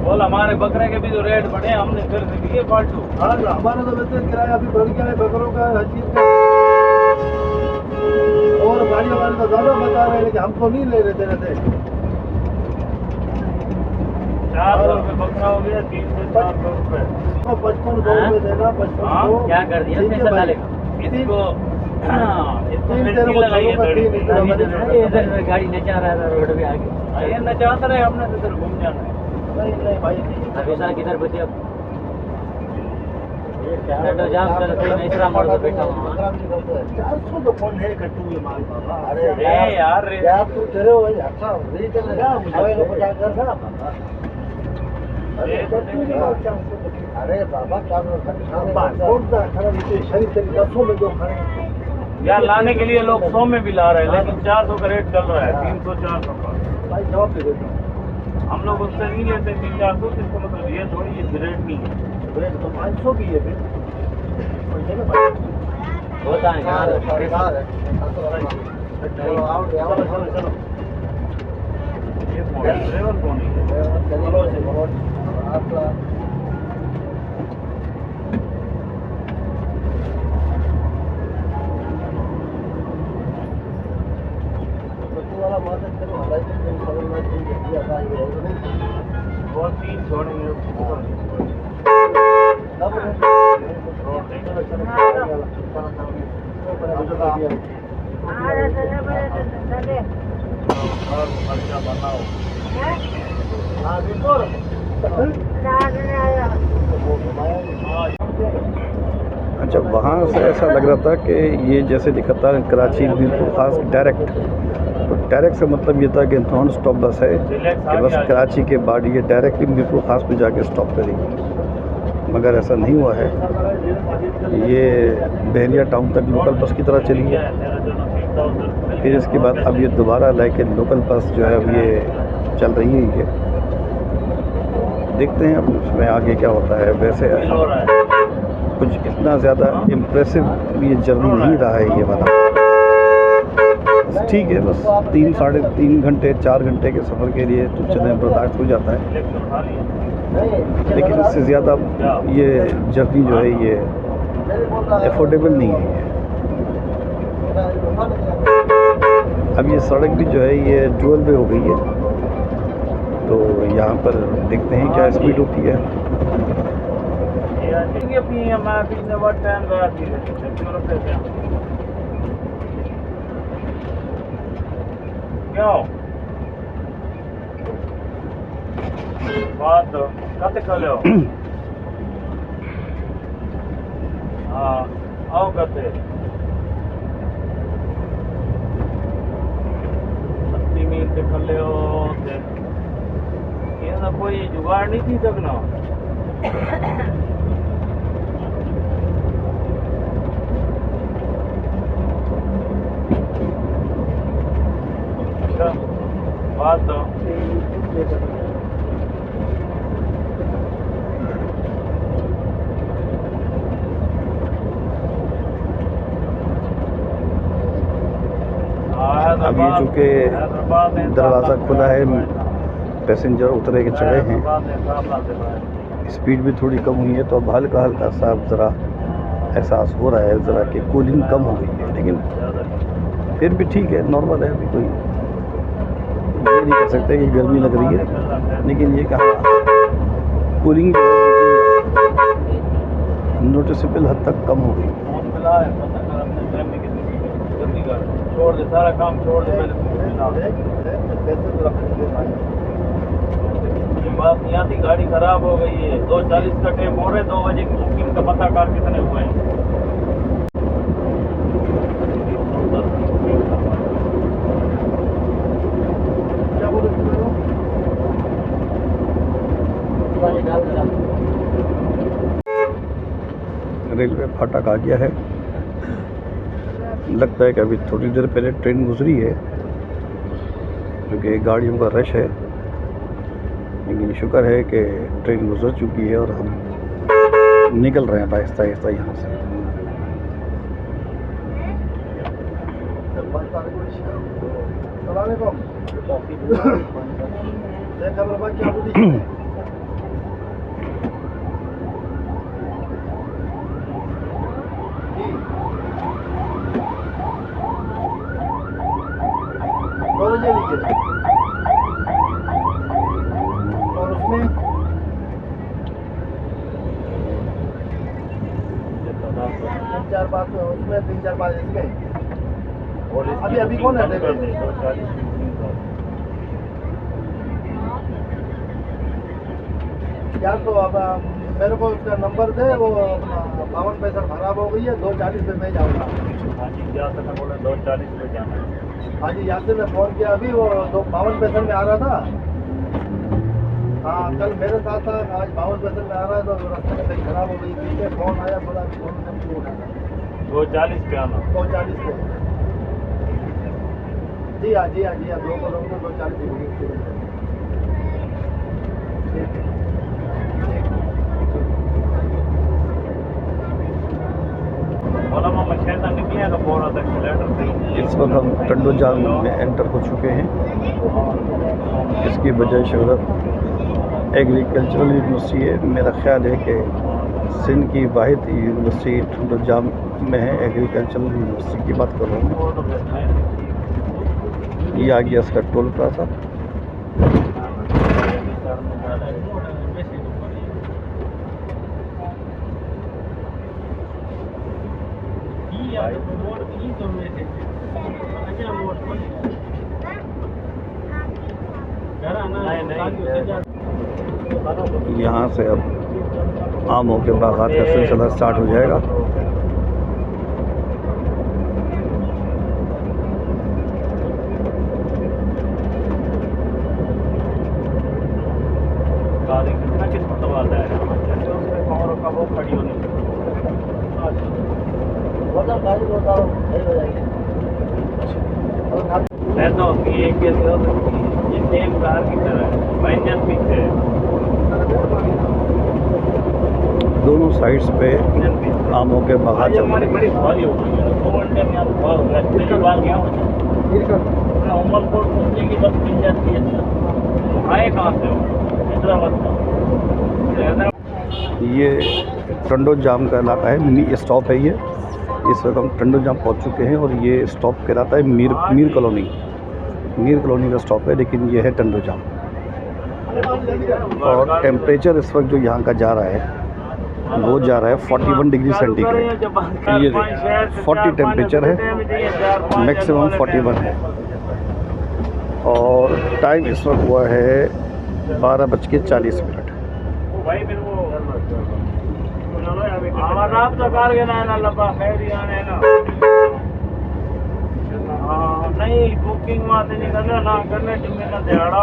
Speaker 2: बोल हमारे बकरे के भी जो रेट बढ़े हमने फिर दिए फालतू।
Speaker 3: हाँ हमारा तो वैसे किराया अभी बढ़ गया है, बकरों का हर चीज़ का, और गाड़ी वाले तो ज़्यादा बता रहे हैं, लेकिन हमको नहीं ले रहे थे।
Speaker 2: 400 रुपये बकरा हो गया, 300-400 रुपये।
Speaker 3: 55 रुपये देना, 55
Speaker 5: क्या कर दिया पैसा डाले
Speaker 2: इसको इसको
Speaker 3: तीन
Speaker 2: मिर्ची
Speaker 3: तेरे को
Speaker 2: लगाइए
Speaker 3: चलो,
Speaker 2: थोड़ी।
Speaker 3: तीन
Speaker 5: इधर गाड़ी नचा रहा था रोड पे आगे।
Speaker 2: ये नचाते रहे, हमने तो इधर घूम जाना है।
Speaker 3: नहीं भाई
Speaker 5: हमेशा किधर बचे अब तो जाम कर कोई तीसरा मोड़ पे बैठा हुआ।
Speaker 3: 400 तो कौन है कट्टू ये माल बाबा? अरे
Speaker 2: यार
Speaker 3: यार तू तेरे हो अच्छा नहीं चलेगा, हमें लोग क्या कर ना बाबा। अरे बाबा क्या कौन सा खड़ा नीचे शरीफ तेरी 200 में जो खड़े
Speaker 2: यार लाने के लिए लोग 100 में भी ला रहे हैं, लेकिन 400 का रेट चल रहा है, 300-400 का।
Speaker 3: भाई जवाब दे देता हूँ।
Speaker 2: हम लोग उससे नहीं लेते 300-400, इसका मतलब ये थोड़ी ये रेट नहीं है।
Speaker 3: ब्रेक तो 500 भी है फिर
Speaker 5: होता है कहाँ
Speaker 3: चलो आओ चलो चलो
Speaker 2: ये ड्राइवर कौन है?
Speaker 3: चलो चलो आपका वाला मदद करो, हमारी समझ में नहीं आता है।
Speaker 2: बहुत 3 छोड़ेंगे।
Speaker 1: अच्छा, वहाँ से ऐसा लग रहा था कि ये जैसे दिखाता है कराची मीरपुर खास डायरेक्ट, तो डायरेक्ट से मतलब ये था कि नॉन स्टॉप बस है कि बस कराची के बाद ये डायरेक्टली मीरपुर खास पे जाके स्टॉप करेगी, मगर ऐसा नहीं हुआ है। ये बहरिया टाउन तक लोकल बस की तरह चली है, फिर इसके बाद अब ये दोबारा लेके लोकल बस जो है अब ये चल रही है। ये देखते हैं अब उसमें आगे क्या होता है। वैसे कुछ इतना ज़्यादा इम्प्रेसिव ये जर्नी नहीं रहा है ये वाला, बस ठीक है, बस 3 साढ़े 3 घंटे 4 घंटे के सफ़र के लिए तो चलें बर्दाश्त हो जाता है, लेकिन इससे ज़्यादा ये जर्नी जो है ये एफोर्डेबल नहीं है ये। अब ये सड़क भी जो है ये डुअल वे हो गई है, तो यहाँ पर देखते हैं क्या स्पीड होती है।
Speaker 2: बात कत कलो हाँ आओ कते 80 मील ते खले हो ते ये ना कोई जुगाड़ नहीं थी सकना। अच्छा बात तो
Speaker 1: अब ये चूँकि दरवाज़ा खुला है, पैसेंजर उतरे के चढ़े हैं, स्पीड भी थोड़ी कम हुई है, तो अब हल्का हल्का सा ज़रा एहसास हो रहा है ज़रा कि कूलिंग कम हो गई है, लेकिन फिर भी ठीक है, नॉर्मल है। अभी कोई ये नहीं कह सकते कि गर्मी लग रही है, लेकिन ये कहा कूलिंग जो है नोटिसेबल हद तक कम हो गई।
Speaker 2: छोड़ दे सारा काम छोड़ दे बात यहाँ की गाड़ी खराब हो गई है। 2:40 का टाइम हो रहा है, 2 बजे की बुकिंग का पता कार कितने हुए हैं।
Speaker 1: रेलवे फाटक आ गया है, लगता है कि अभी थोड़ी देर पहले ट्रेन गुजरी है, क्योंकि गाड़ियों का रश है, लेकिन शुक्र है कि ट्रेन गुजर चुकी है और हम निकल रहे हैं आहिस्ता आहिस्ता यहाँ से।
Speaker 3: और उसमें 3-4 बात उसमें 3-4 बात इसमें अभी कौन है यार? तो अब मेरे को उसका नंबर दे, वो 52 पैसा खराब हो गई है, 2:40 पे मैं जाऊँगा।
Speaker 2: हाँ जी जा सकता बोले 2:40 पे जाना है।
Speaker 3: हाँ जी, यहाँ से मैं फ़ोन किया अभी, वो 52 पैसे में आ रहा था। हाँ कल मेरे साथ था, आज 52 पैसे में आ रहा है, तो रास्ते में कहीं खराब हो गई, पीछे फ़ोन आया, बोला फ़ोन से क्यों उठाना।
Speaker 2: 2:40 पे आना।
Speaker 3: 2:40 पे जी हाँ 2 किलोमीटर 2:40
Speaker 1: इस वक्त हम टंडो जाम में एंटर हो चुके हैं। इसकी वजह शहरत एग्रीकल्चरल यूनिवर्सिटी है। मेरा ख्याल है कि सिंध की वाहिद यूनिवर्सिटी टंडो जाम में है, एग्रीकल्चरल यूनिवर्सिटी की बात कर रहा हूँ। ये आ गया इसका टोल प्लाजा। यहाँ से अब आमों के बागात का सिलसिला स्टार्ट हो जाएगा।
Speaker 2: खड़ी होने
Speaker 3: वरना गाड़ी को उतारो नहीं हो जाएगी
Speaker 2: ऐसा होती है कि हो सकती है ये सेम कार की तरह है इंजन पीछे है
Speaker 1: दोनों साइड्स पे
Speaker 2: इंजन पीछे
Speaker 1: आमों के बागान
Speaker 2: आज
Speaker 1: चल
Speaker 2: हमारी
Speaker 1: रहे
Speaker 2: बड़ी सवारी हो गई है 2 घंटे में हम पार हो गए पहली बार गया हूँ उमरकोट पहुँचने की बस मिल जाती है आए कहाँ से हो हैदराबाद का
Speaker 1: ये टंडो जाम का इलाका है, मिनी स्टॉप है ये। इस वक्त हम टंडो जाम पहुंच चुके हैं और ये स्टॉप कहलाता है मीर कॉलोनी का स्टॉप है, लेकिन ये है टंडो जाम। और टेम्परेचर इस वक्त जो यहाँ का जा रहा है वो जा रहा है 41 डिग्री सेंटीग्रेड। ये 40 टेम्परेचर है, मैक्सिमम 41 है। और टाइम इस वक्त हुआ है 12:40
Speaker 2: भाई मेरे को आवाज आप तो कार के ना लपा खैर आने ना नहीं बुकिंग वाते नहीं करना ना करने जिम्मे ना दिहाड़ा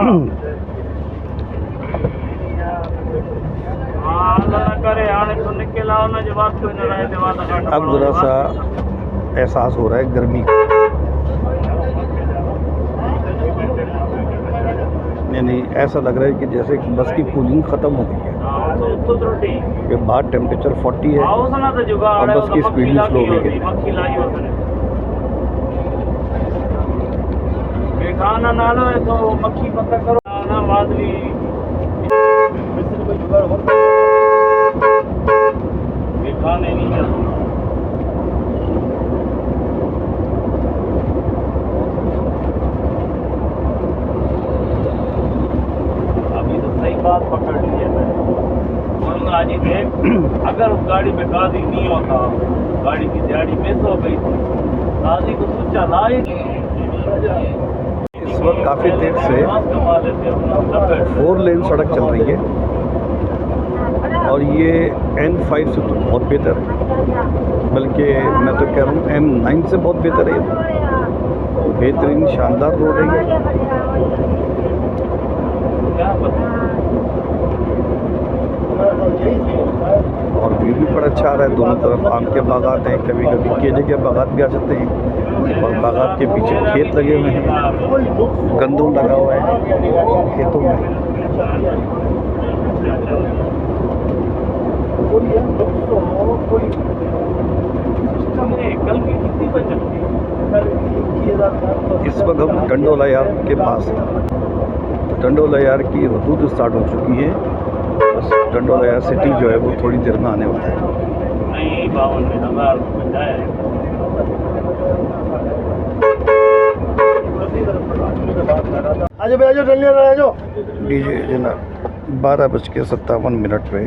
Speaker 2: हाँ अल्लाह करे आने तो निकल आओ ना जवाब कोई ना रहे जवाब
Speaker 1: अब ज़रा सा एहसास हो रहा है गर्मी का, यानी ऐसा लग रहा है कि जैसे बस की कूलिंग ख़त्म हो गई है। कि बाहर टेम्परेचर 40 है और बस की स्पीड भी स्लो हो गई है।
Speaker 2: खाना ना लो तो मक्खी पता करो ना वादली खाने नहीं जाते बात पकड़ ली है मैंने आज ही देख अगर उस गाड़ी में गाड़ी नहीं होता गाड़ी की दिहाड़ी मिस हो गई थी गाड़ी को सोचा लाए
Speaker 1: इस वक्त काफ़ी देर से 4 लेन सड़क चल रही है और ये N5 से तो बहुत बेहतर है, बल्कि मैं तो कह रहा हूँ M9 से बहुत बेहतर है। बेहतरीन शानदार रोड है ये। और व्यू भी बड़ा अच्छा आ रहा है, दोनों तरफ आम के बागात हैं, कभी कभी केले के बागात भी आ जाते हैं और बागात के पीछे खेत लगे हुए हैं, गंदम लगा हुआ है खेतों में। इस वक्त हम टंडोला यार के पास हैं। टंडोला यार की हदूद स्टार्ट हो चुकी है, बस टंडोला यार सिटी जो है वो थोड़ी देर में आने वाला है।
Speaker 3: आजो भाई आजो डंडे आ जाओ
Speaker 1: डीजे जनाब 12:57 पे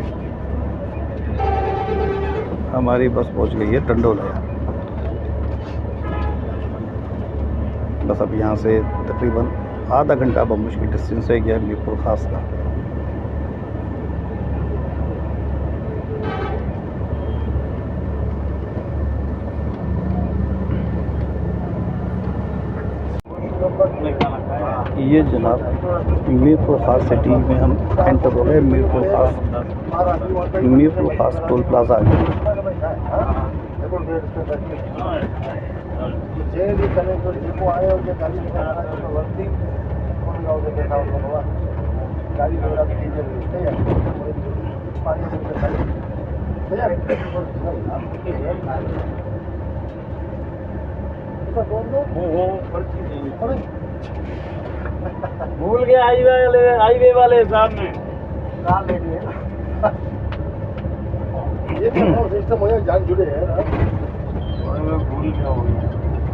Speaker 1: हमारी बस पहुंच गई है टंडोला यार। बस अब यहाँ से तकरीबन आधा घंटा बमुश्किल डिस्टेंस है गया मीरपुर खास का। ये जनाब मीरपुर खास सिटी में हम एंटर हो गए। मीरपुर खास टोल प्लाजा आ गया।
Speaker 2: भूल गया हाईवे वाले सामने
Speaker 3: ये सिस्टम हो जाए जान जुड़े हैं
Speaker 2: भूल गया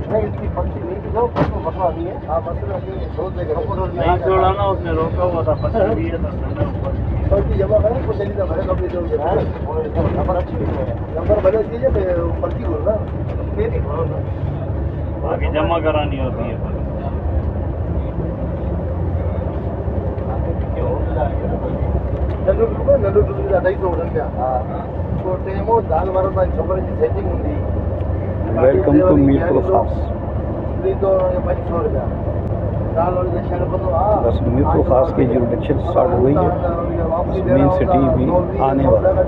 Speaker 3: नहीं इसकी पर्ची नहीं थी तो मसला नहीं है आप मसला
Speaker 2: नहीं छोड़ा ना उसने रोका हुआ था पर्ची
Speaker 3: पर्ची जमा करें तो जल्दी ना भरे कभी जो नंबर भले दीजिए पर्ची बोल रहा
Speaker 2: बाकी जमा करानी होती है
Speaker 3: नंदू टू 250 तो टेमो दाल वाला खबर की सेटिंग होती
Speaker 1: वेलकम टू मीरपुर खास।
Speaker 3: तो 2500 रुपया दाल वाले शहर को
Speaker 1: बस मीरपुर खास की जुरिडिक्शन स्टार्ट हो गई है। मेन सिटी भी आने वाला है।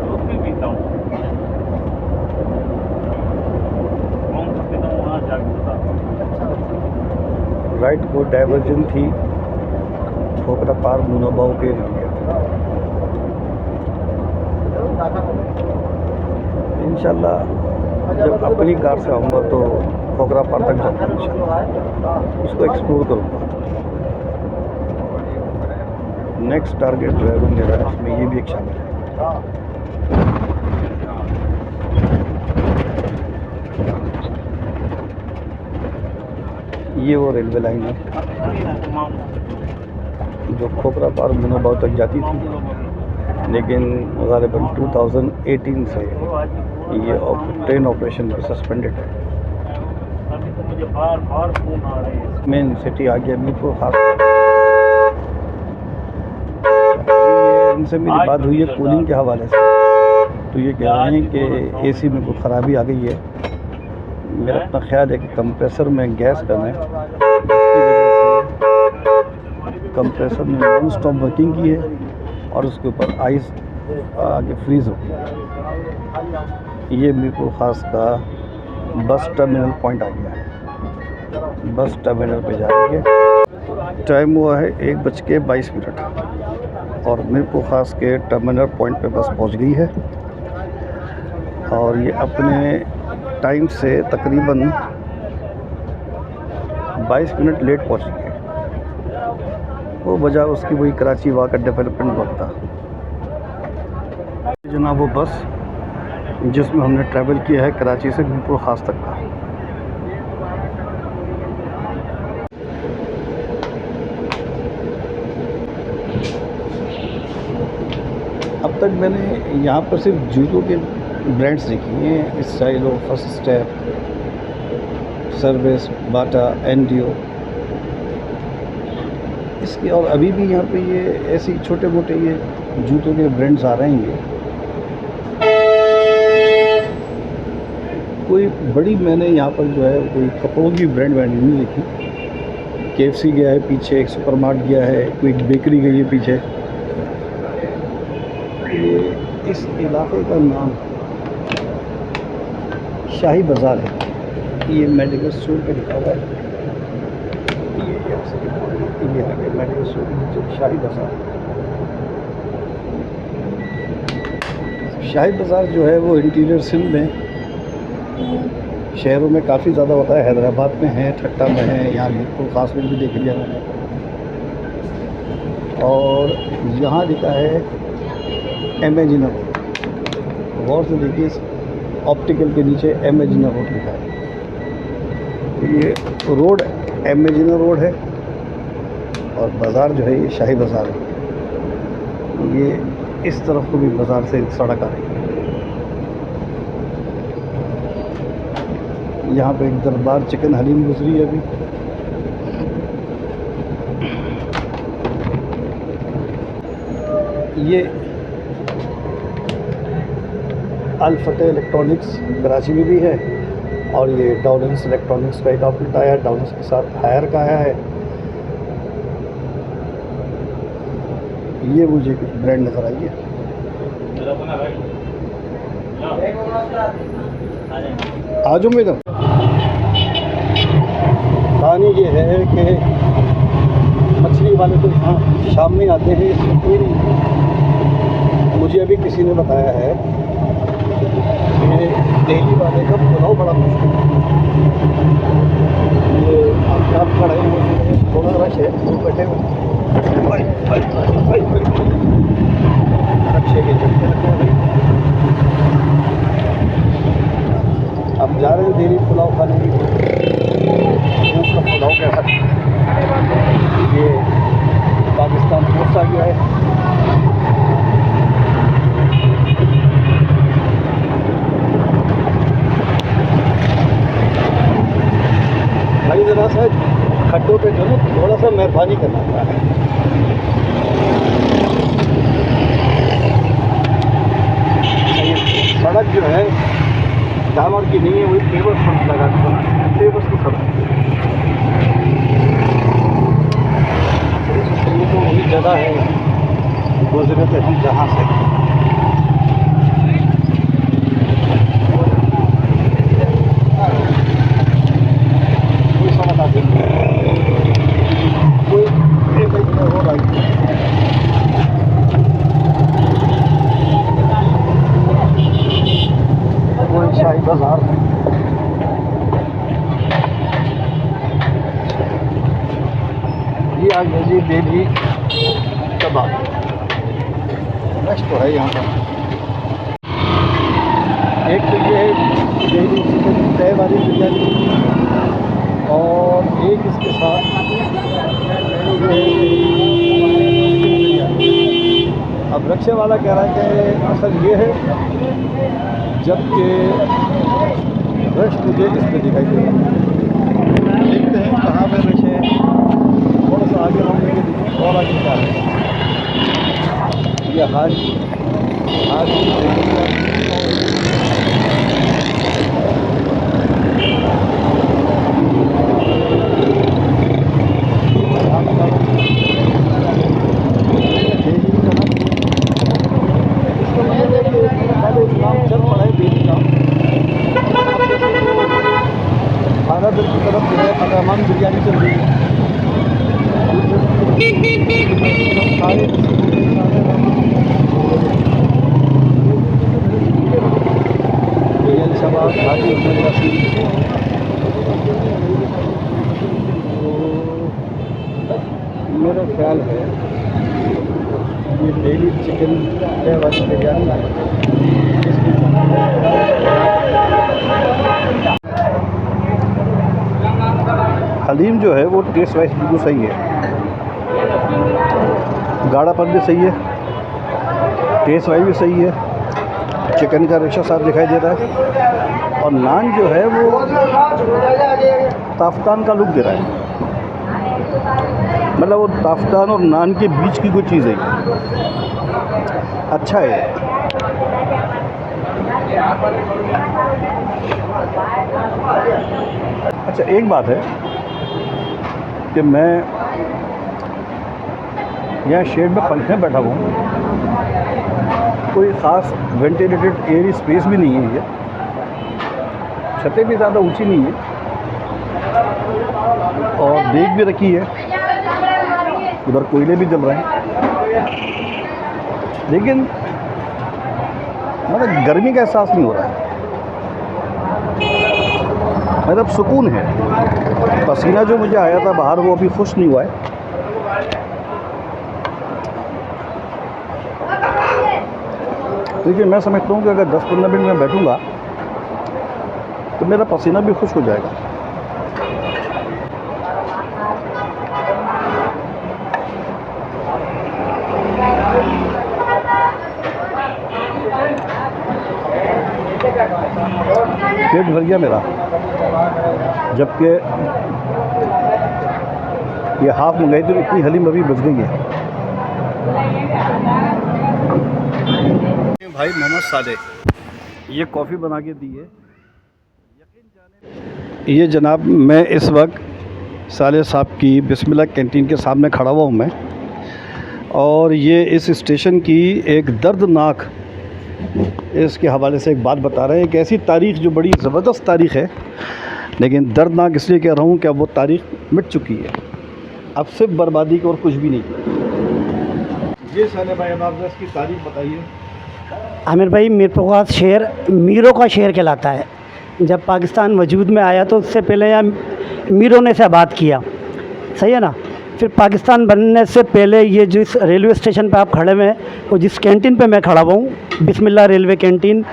Speaker 2: दूध भी पीता हूँ। कौन सा पीता हूँ वहाँ जाके बताता हूँ।
Speaker 1: राइट को डाइवर्जन थी खोखरा पार्क मुनाबाव के लिए। इंशाल्लाह जब अपनी कार से आऊँगा तो खोखरा पार्क तक जाऊँगा, इंशाल्लाह उसको एक्सप्लोर करूँगा। नेक्स्ट टारगेट जो है वो मेरा इसमें ये भी एक शामिल है। ये वो रेलवे लाइन है जो खोखरा पार्क मुनाबाव तक जाती थी, लेकिन ग़ालिबन 2018 से ये ट्रेन ऑपरेशन सस्पेंडेड है।
Speaker 2: अभी तो मुझे बार बार फोन आ रहे हैं।
Speaker 1: मेन सिटी आ गया मीरपुर खास। इनसे मेरी बात हुई है कूलिंग के हवाले से, तो ये कह रहे हैं कि एसी में कोई ख़राबी आ गई है। मेरा अपना ख्याल है कि कंप्रेसर में गैस कम है, इसकी वजह से कंप्रेसर ने नॉन स्टॉप वर्किंग की है और उसके ऊपर आइस आगे फ्रीज़ हो गया। ये मीरपुर खास का बस टर्मिनल पॉइंट आ गया है। बस टर्मिनल पे जाएंगे। टाइम हुआ है 1:22 और मीरपुर खास के टर्मिनल पॉइंट पे बस पहुंच गई है और ये अपने टाइम से तकरीबन 22 मिनट लेट पहुंची है। वो वजह उसकी वही कराची वाक का डेवलपमेंट वक्त था। जनाब वो बस जिसमें हमने ट्रैवल किया है कराची से मीरपुर खास तक का। अब तक मैंने यहाँ पर सिर्फ जूतों के ब्रांड्स देखी हैं, स्टाइलो, फर्स्ट स्टेप, सर्विस, बाटा, एनडीओ। इसके और अभी भी यहाँ पे ये ऐसे छोटे मोटे ये जूतों के ब्रांड्स आ रहे हैं। ये कोई बड़ी मैंने यहाँ पर जो है कोई कपड़ों की ब्रांड नहीं देखी। KFC गया है पीछे, एक सुपरमार्ट गया है, कोई बेकरी गई है पीछे। ये इस इलाके का नाम शाही बाज़ार है। ये मेडिकल स्टोर पे लिखा हुआ है। ये आगे मेडिकल स्टोर के नीचे शाही बाज़ार। शाही बाज़ार जो है वो इंटीरियर सिंध में शहरों में काफ़ी ज़्यादा होता है। हैदराबाद में है, ठट्टा में है, यहाँ मीरपुर खास में भी देख लिया मैंने। और यहाँ लिखा है इमेजिनर रोड। गौर से देखिए, ऑप्टिकल के नीचे इमेजिनर रोड लिखा है। ये रोड इमेजिनर रोड है और बाज़ार जो है ये शाही बाज़ार है। ये इस तरफ को भी बाज़ार से सड़क आ रही है। यहाँ पे एक दरबार चिकन हलीम गुजरी है अभी। ये अल फतेह इलेक्ट्रॉनिक्स कराची में भी है और ये डाउलेंस इलेक्ट्रॉनिक्स का एक आउटलेट आया है, डाउलेंस के साथ हायर का आया है। ये मुझे कुछ ब्रांड नज़र आई है। आ जाओ मैडम। कहानी ये है कि मछली वाले तो यहाँ शाम में आते हैं, इसमें कोई नहीं। मुझे अभी किसी ने बताया है कि दिल्ली वाले का पुलाव बड़ा मुश्किल है। ये आप खड़े हैं, थोड़ा रश है, तो बैठे हुए अच्छे के चलते रहते हैं। अब जा रहे हैं दिल्ली पुलाव खाने की। उसका पुलाव कैसा, ये पाकिस्तान पोस्ट आ गया है। भाई ज़रा सा खड्डों पे जो है थोड़ा सा मेहरबानी करना पड़ा है।
Speaker 3: सड़क जो है डामर की नहीं है, वही पेवर फर्श लगा पेवर्स की सड़क। ये तो वही जगह है गुजरे थे हम जहाँ से। कोई सड़क आती कोई हो रहा है। शाही बाजार ये आ गया जी दिल्ली कबाब रेस्ट तो है यहाँ पर। एक तो ये दिल्ली चिकन तय वाली बिरयानी और एक इसके साथ अब रक्षे वाला कह रहा है कि असल ये है, जबकि रश मुझे इस पर दिखाई दे रहा है। देखते हैं कहाँ पे रश है, थोड़ा सा आगे रहूँगे और आगे क्या है। यह हाज चल पड़ा है बेबी का। भारादर की तरफ जो है अदामान बिरयानी चल रही है। बिरयानी शबाब हाजी अहमद यासीन। मेरा ख्याल है ये डेली चिकन वाली बिरयानी हलीम जो है वो टेस्ट वाइज बिल्कुल सही है, गाढ़ापन भी सही है, टेस्ट वाइज भी सही है, चिकन का रेशा साफ दिखाई दे रहा है और नान जो है वो ताफ्तान का लुक दे रहा है। मतलब वो ताफ्तान और नान के बीच की कोई चीज़ है, अच्छा है। अच्छा एक बात है कि मैं यहाँ शेड में पंखे में बैठा हुआ हूँ, कोई ख़ास वेंटिलेटेड एयर स्पेस भी नहीं है, ये छतें भी ज़्यादा ऊंची नहीं है और देख भी रखी है, उधर कोयले भी जल रहे हैं, लेकिन मतलब गर्मी का एहसास नहीं हो रहा है, मतलब सुकून है। पसीना जो मुझे आया था बाहर वो अभी खुश नहीं हुआ है। लेकिन मैं समझता हूँ कि अगर 10-15 मिनट में बैठूँगा तो मेरा पसीना भी खुश हो जाएगा। पेट भर गया मेरा, जबकि ये हाफ मंगाई तो इतनी हलीम अभी बच गई है। भाई मोहम्मद साले ये कॉफ़ी बना के दी है। ये जनाब मैं इस वक्त साले साहब की बिस्मिल्लाह कैंटीन के सामने खड़ा हुआ हूँ मैं, और ये इस स्टेशन की एक दर्दनाक इसके हवाले से एक बात बता रहे हैं। एक ऐसी तारीख़ जो बड़ी ज़बरदस्त तारीख़ है, लेकिन दर्दनाक इसलिए कह रहा हूँ कि अब वो तारीख़ मिट चुकी है, अब सिर्फ बर्बादी की और कुछ भी नहीं। ये साले भाई अब आप इसकी तारीख़ बताइए।
Speaker 6: आमिर भाई, मीरपुर शहर मीरों का शहर कहलाता है। जब पाकिस्तान वजूद में आया तो उससे पहले यहाँ मीरों ने से आबाद किया, सही है ना। फिर पाकिस्तान बनने से पहले ये जिस रेलवे स्टेशन पे आप खड़े हुए हैं, वो जिस कैंटीन पे मैं खड़ा हुआ हूँ, बिस्मिल्लाह रेलवे कैंटीन,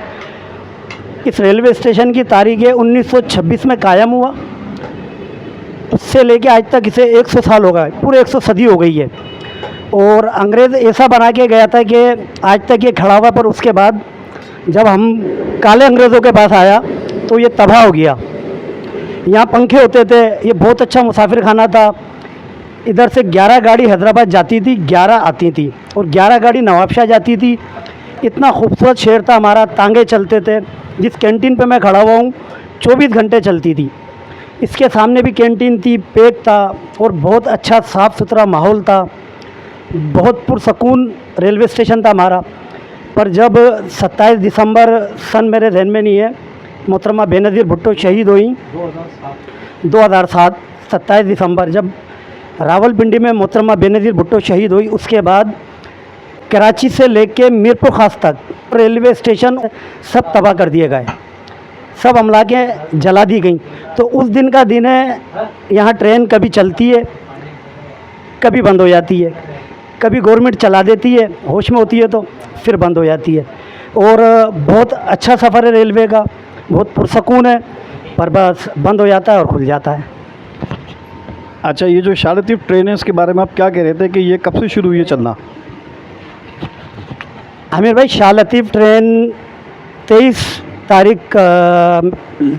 Speaker 6: इस रेलवे स्टेशन की तारीख़ 1926 में कायम हुआ। उससे लेके आज तक इसे 100 साल हो गए, पूरे 100 सदी हो गई है। और अंग्रेज़ ऐसा बना के गया था कि आज तक ये खड़ा हुआ, पर उसके बाद जब हम काले अंग्रेज़ों के पास आया तो ये तबाह हो गया। यहाँ पंखे होते थे, ये बहुत अच्छा मुसाफिर खाना था। इधर से 11 गाड़ी हैदराबाद जाती थी, 11 आती थी, और 11 गाड़ी नवाबशाह जाती थी, इतना खूबसूरत शहर था हमारा, तांगे चलते थे। जिस कैंटीन पे मैं खड़ा हुआ हूँ 24 घंटे चलती थी। इसके सामने भी कैंटीन थी, पेट था और बहुत अच्छा साफ़ सुथरा माहौल था, बहुत पुरसकून रेलवे स्टेशन था हमारा। पर जब 27 दिसंबर सन मेरे जहन में नहीं है, मोहतरमा बेनज़ीर भुट्टो शहीद हुई 2007 27 दिसंबर, जब रावलपिंडी में मोहतरमा बेनज़ीर भुट्टो शहीद हुई, उसके बाद कराची से लेके मीरपुर खास तक रेलवे स्टेशन सब तबाह कर दिए गए, सब अमलाकें जला दी गई। तो उस दिन का दिन है, यहाँ ट्रेन कभी चलती है कभी बंद हो जाती है, कभी गवर्नमेंट चला देती है, होश में होती है तो फिर बंद हो जाती है। और बहुत अच्छा सफ़र है रेलवे का, बहुत पुरसकून है, पर बस बंद हो जाता है और खुल जाता है।
Speaker 3: अच्छा, ये जो शाह लतीफ़ ट्रेन है इसके बारे में आप क्या कह रहे थे कि ये कब से शुरू हुई है चलना?
Speaker 6: आमिर भाई, शाह लतीफ़ ट्रेन 23 तारीख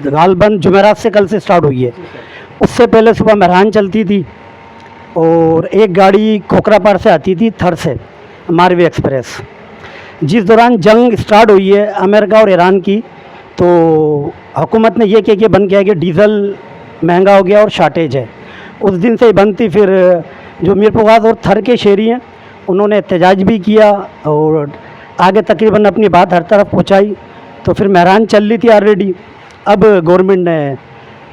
Speaker 6: गालबन जुमेरात से कल से स्टार्ट हुई है। उससे पहले सुबह मेहरान चलती थी और एक गाड़ी खोखरापार से आती थी, थर से, मारवी एक्सप्रेस। जिस दौरान जंग स्टार्ट हुई है अमेरिका और ईरान की, तो हुकूमत ने ये कह के बंद किया कि डीज़ल महंगा हो गया और शार्टेज है। उस दिन से ही बंद थी। फिर जो मीरपुर और थर के शहरी हैं उन्होंने एहतजाज भी किया और आगे तकरीबन अपनी बात हर तरफ पहुंचाई। तो फिर मेहरान चल रही थी ऑलरेडी। अब गवर्नमेंट ने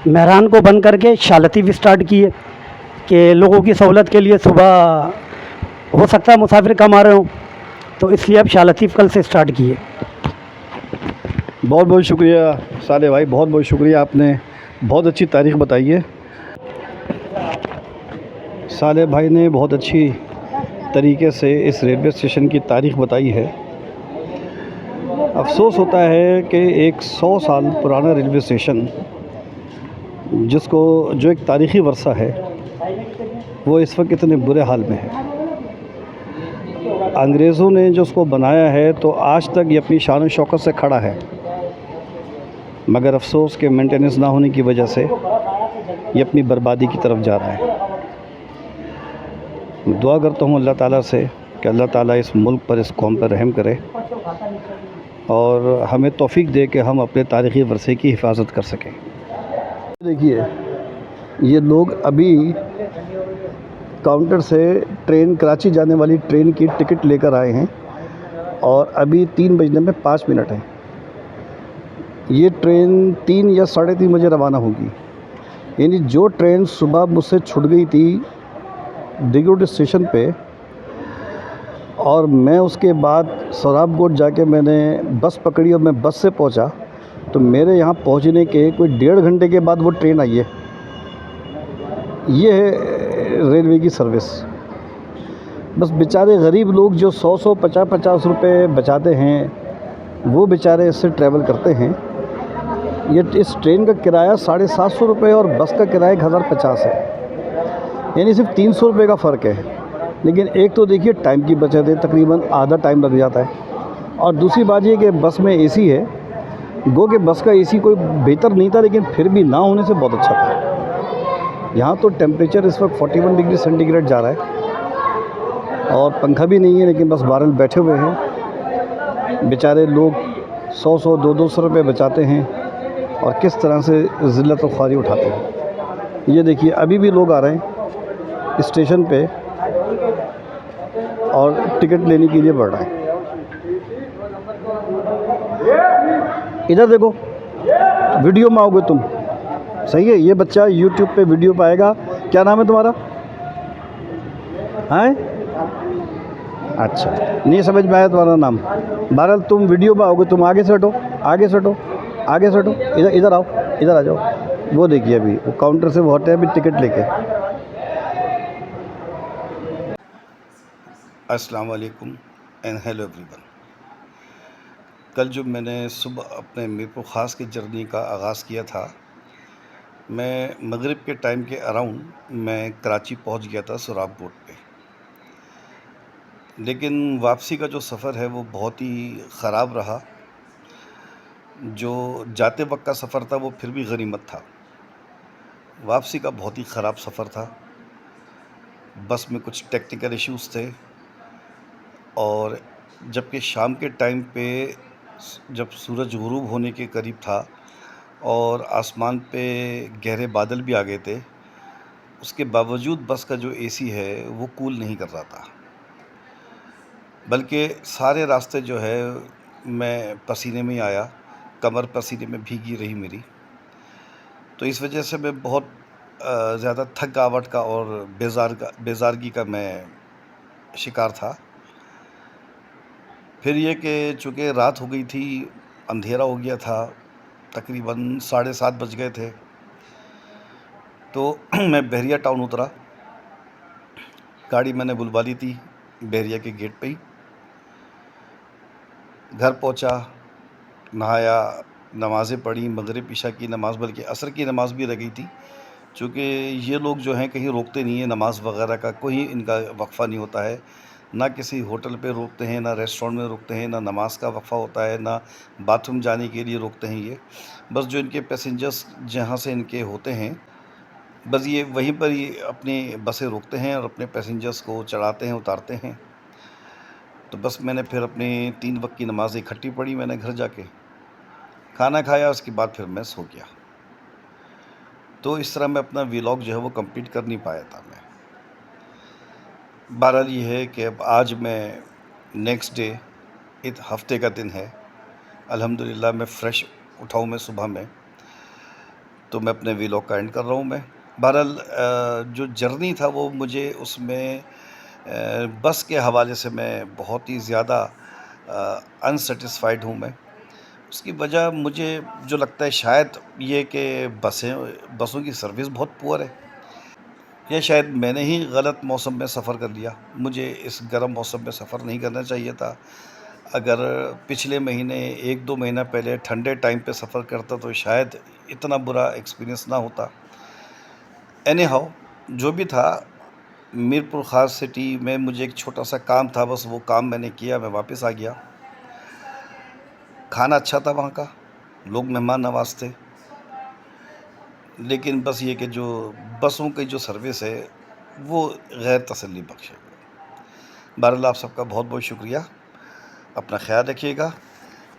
Speaker 6: मेहरान को बंद करके शाह लतीफ़ स्टार्ट की है कि लोगों की सहूलत के लिए, सुबह हो सकता है मुसाफिर कम आ रहे हों, तो इसलिए अब शाह लतीफ़ कल से स्टार्ट की है।
Speaker 3: बहुत बहुत शुक्रिया साले भाई, बहुत बहुत शुक्रिया, आपने बहुत अच्छी तारीख़ बताई है। साले भाई ने बहुत अच्छी तरीके से इस रेलवे स्टेशन की तारीख़ बताई है। अफसोस होता है कि एक 100 साल पुराना रेलवे स्टेशन जो एक तारीख़ी वर्सा है, वो इस वक्त इतने बुरे हाल में है। अंग्रेज़ों ने जो उसको बनाया है तो आज तक ये अपनी शान और शौकत से खड़ा है, मगर अफसोस के मेंटेनेंस ना होने की वजह से ये अपनी बर्बादी की तरफ जा रहा है। दुआ करता हूँ अल्लाह ताला से कि अल्लाह ताला इस मुल्क पर, इस कौम पर रहम करे और हमें तौफीक दे कि हम अपने तारीख़ी वर्से की हिफाजत कर सकें। देखिए, ये लोग अभी काउंटर से ट्रेन, कराची जाने वाली ट्रेन की टिकट लेकर आए हैं और अभी 3 बजने में 5 मिनट हैं। ये ट्रेन 3 या 3:30 बजे रवाना होगी। यानी जो ट्रेन सुबह मुझसे छूट गई थी दिगुड स्टेशन पे, और मैं उसके बाद सोराबकोट जाके मैंने बस पकड़ी और मैं बस से पहुंचा, तो मेरे यहाँ पहुंचने के कोई 1.5 घंटे के बाद वो ट्रेन आई है। ये है रेलवे की सर्विस। बस बेचारे गरीब लोग जो 100 50 रुपए बचाते हैं, वो बेचारे इससे ट्रैवल करते हैं। ये इस ट्रेन का किराया 750 रुपये और बस का किराया 1050 है, यानी सिर्फ 300 रुपये का फ़र्क है। लेकिन एक तो देखिए टाइम की बचत है, तकरीबन आधा टाइम लग जाता है, और दूसरी बात ये कि बस में एसी है। गो कि बस का एसी कोई बेहतर नहीं था, लेकिन फिर भी ना होने से बहुत अच्छा था। यहाँ तो टेम्परेचर इस वक्त 41 डिग्री सेंटीग्रेड जा रहा है और पंखा भी नहीं है, लेकिन बस बारह बैठे हुए हैं। बेचारे लोग 100 200 रुपये बचाते हैं और किस तरह से ज़िल्लत और ख्वारी उठाते हैं। ये देखिए, अभी भी लोग आ रहे हैं स्टेशन पे और टिकट लेने के लिए बढ़ रहे हैं। इधर देखो, वीडियो में आओगे तुम, सही है। ये बच्चा यूट्यूब पे वीडियो पाएगा। क्या नाम है तुम्हारा? हैं? अच्छा, नहीं समझ में आया तुम्हारा नाम। बहरहाल तुम वीडियो में आओगे, तुम आगे से हटो, आगे से हटो, आगे से हटो, इधर आओ, इधर आ जाओ। वो देखिए, अभी वो काउंटर से वो हटे अभी टिकट लेके।
Speaker 1: अस्सलाम वालेकुम एंड हेलो एवरीवन। कल जब मैंने सुबह अपने मीरपुर ख़ास की जर्नी का आगाज़ किया था, मैं मगरिब के टाइम के अराउंड मैं कराची पहुंच गया था सोराबकोट पे। लेकिन वापसी का जो सफ़र है वो बहुत ही ख़राब रहा। जो जाते वक्त का सफ़र था वो फिर भी गनीमत था, वापसी का बहुत ही ख़राब सफ़र था। बस में कुछ टेक्निकल इश्यूज़ थे और जबकि शाम के टाइम पे जब सूरज गुरूब होने के करीब था और आसमान पे गहरे बादल भी आ गए थे, उसके बावजूद बस का जो एसी है वो कूल नहीं कर रहा था, बल्कि सारे रास्ते जो है मैं पसीने में ही आया, कमर पसीने में भीगी रही मेरी। तो इस वजह से मैं बहुत ज़्यादा थकावट का और बेज़ारगी का मैं शिकार था। फिर ये कि चूँकि रात हो गई थी, अंधेरा हो गया था, तकरीबन 7:30 बज गए थे, तो मैं बहरिया टाउन उतरा। गाड़ी मैंने बुलवा ली थी बहरिया के गेट पे ही। घर पहुंचा, नहाया, नमाज़ें पढ़ी, मगरिब इशा की नमाज़, बल्कि असर की नमाज़ भी रह गई थी, चूँकि ये लोग जो हैं कहीं रोकते नहीं हैं, नमाज़ वगैरह का कोई इनका वक्फ़ा नहीं होता है, ना किसी होटल पे रोकते हैं, ना रेस्टोरेंट में रोकते हैं, ना नमाज का वक्फ़ा होता है, ना बाथरूम जाने के लिए रोकते हैं ये। बस जो इनके पैसेंजर्स जहाँ से इनके होते हैं, बस ये वहीं पर ही अपनी बसें रोकते हैं और अपने पैसेंजर्स को चढ़ाते हैं, उतारते हैं। तो बस मैंने फिर अपनी 3 वक्त की नमाज़ इकट्ठी पढ़ी मैंने घर जाके, खाना खाया, उसके बाद फिर मैं सो गया। तो इस तरह मैं अपना व्लॉग जो है वो कंप्लीट कर नहीं पाया था मैं। बहरहाल ये है कि अब आज मैं नेक्स्ट डे, ईद हफ्ते का दिन है, अल्हम्दुलिल्लाह मैं फ़्रेश उठा हूँ मैं सुबह में, तो मैं अपने व्लॉग का एंड कर रहा हूँ मैं। बहरहाल जो जर्नी था वो मुझे उसमें बस के हवाले से मैं बहुत ही ज़्यादा अनसेटिस्फाइड हूँ मैं। उसकी वजह मुझे जो लगता है शायद ये कि बसों की सर्विस बहुत पुअर है, या शायद मैंने ही गलत मौसम में सफ़र कर लिया। मुझे इस गर्म मौसम में सफ़र नहीं करना चाहिए था। अगर पिछले महीने 1-2 महीना पहले ठंडे टाइम पे सफ़र करता तो शायद इतना बुरा एक्सपीरियंस ना होता। एनी हाउ, जो भी था, मीरपुर ख़ास सिटी में मुझे एक छोटा सा काम था, बस वो काम मैंने किया, मैं वापस आ गया। खाना अच्छा था वहाँ का, लोग मेहमान नवाज़ थे, लेकिन बस ये कि जो बसों की जो सर्विस है वो गैर तसल्ली बख्श है। बहरहाल आप सबका बहुत बहुत शुक्रिया, अपना ख्याल रखिएगा,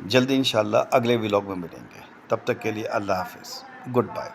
Speaker 1: जल्दी इंशाअल्लाह अगले व्लॉग में मिलेंगे, तब तक के लिए अल्लाह हाफ़िज़, गुड बाय।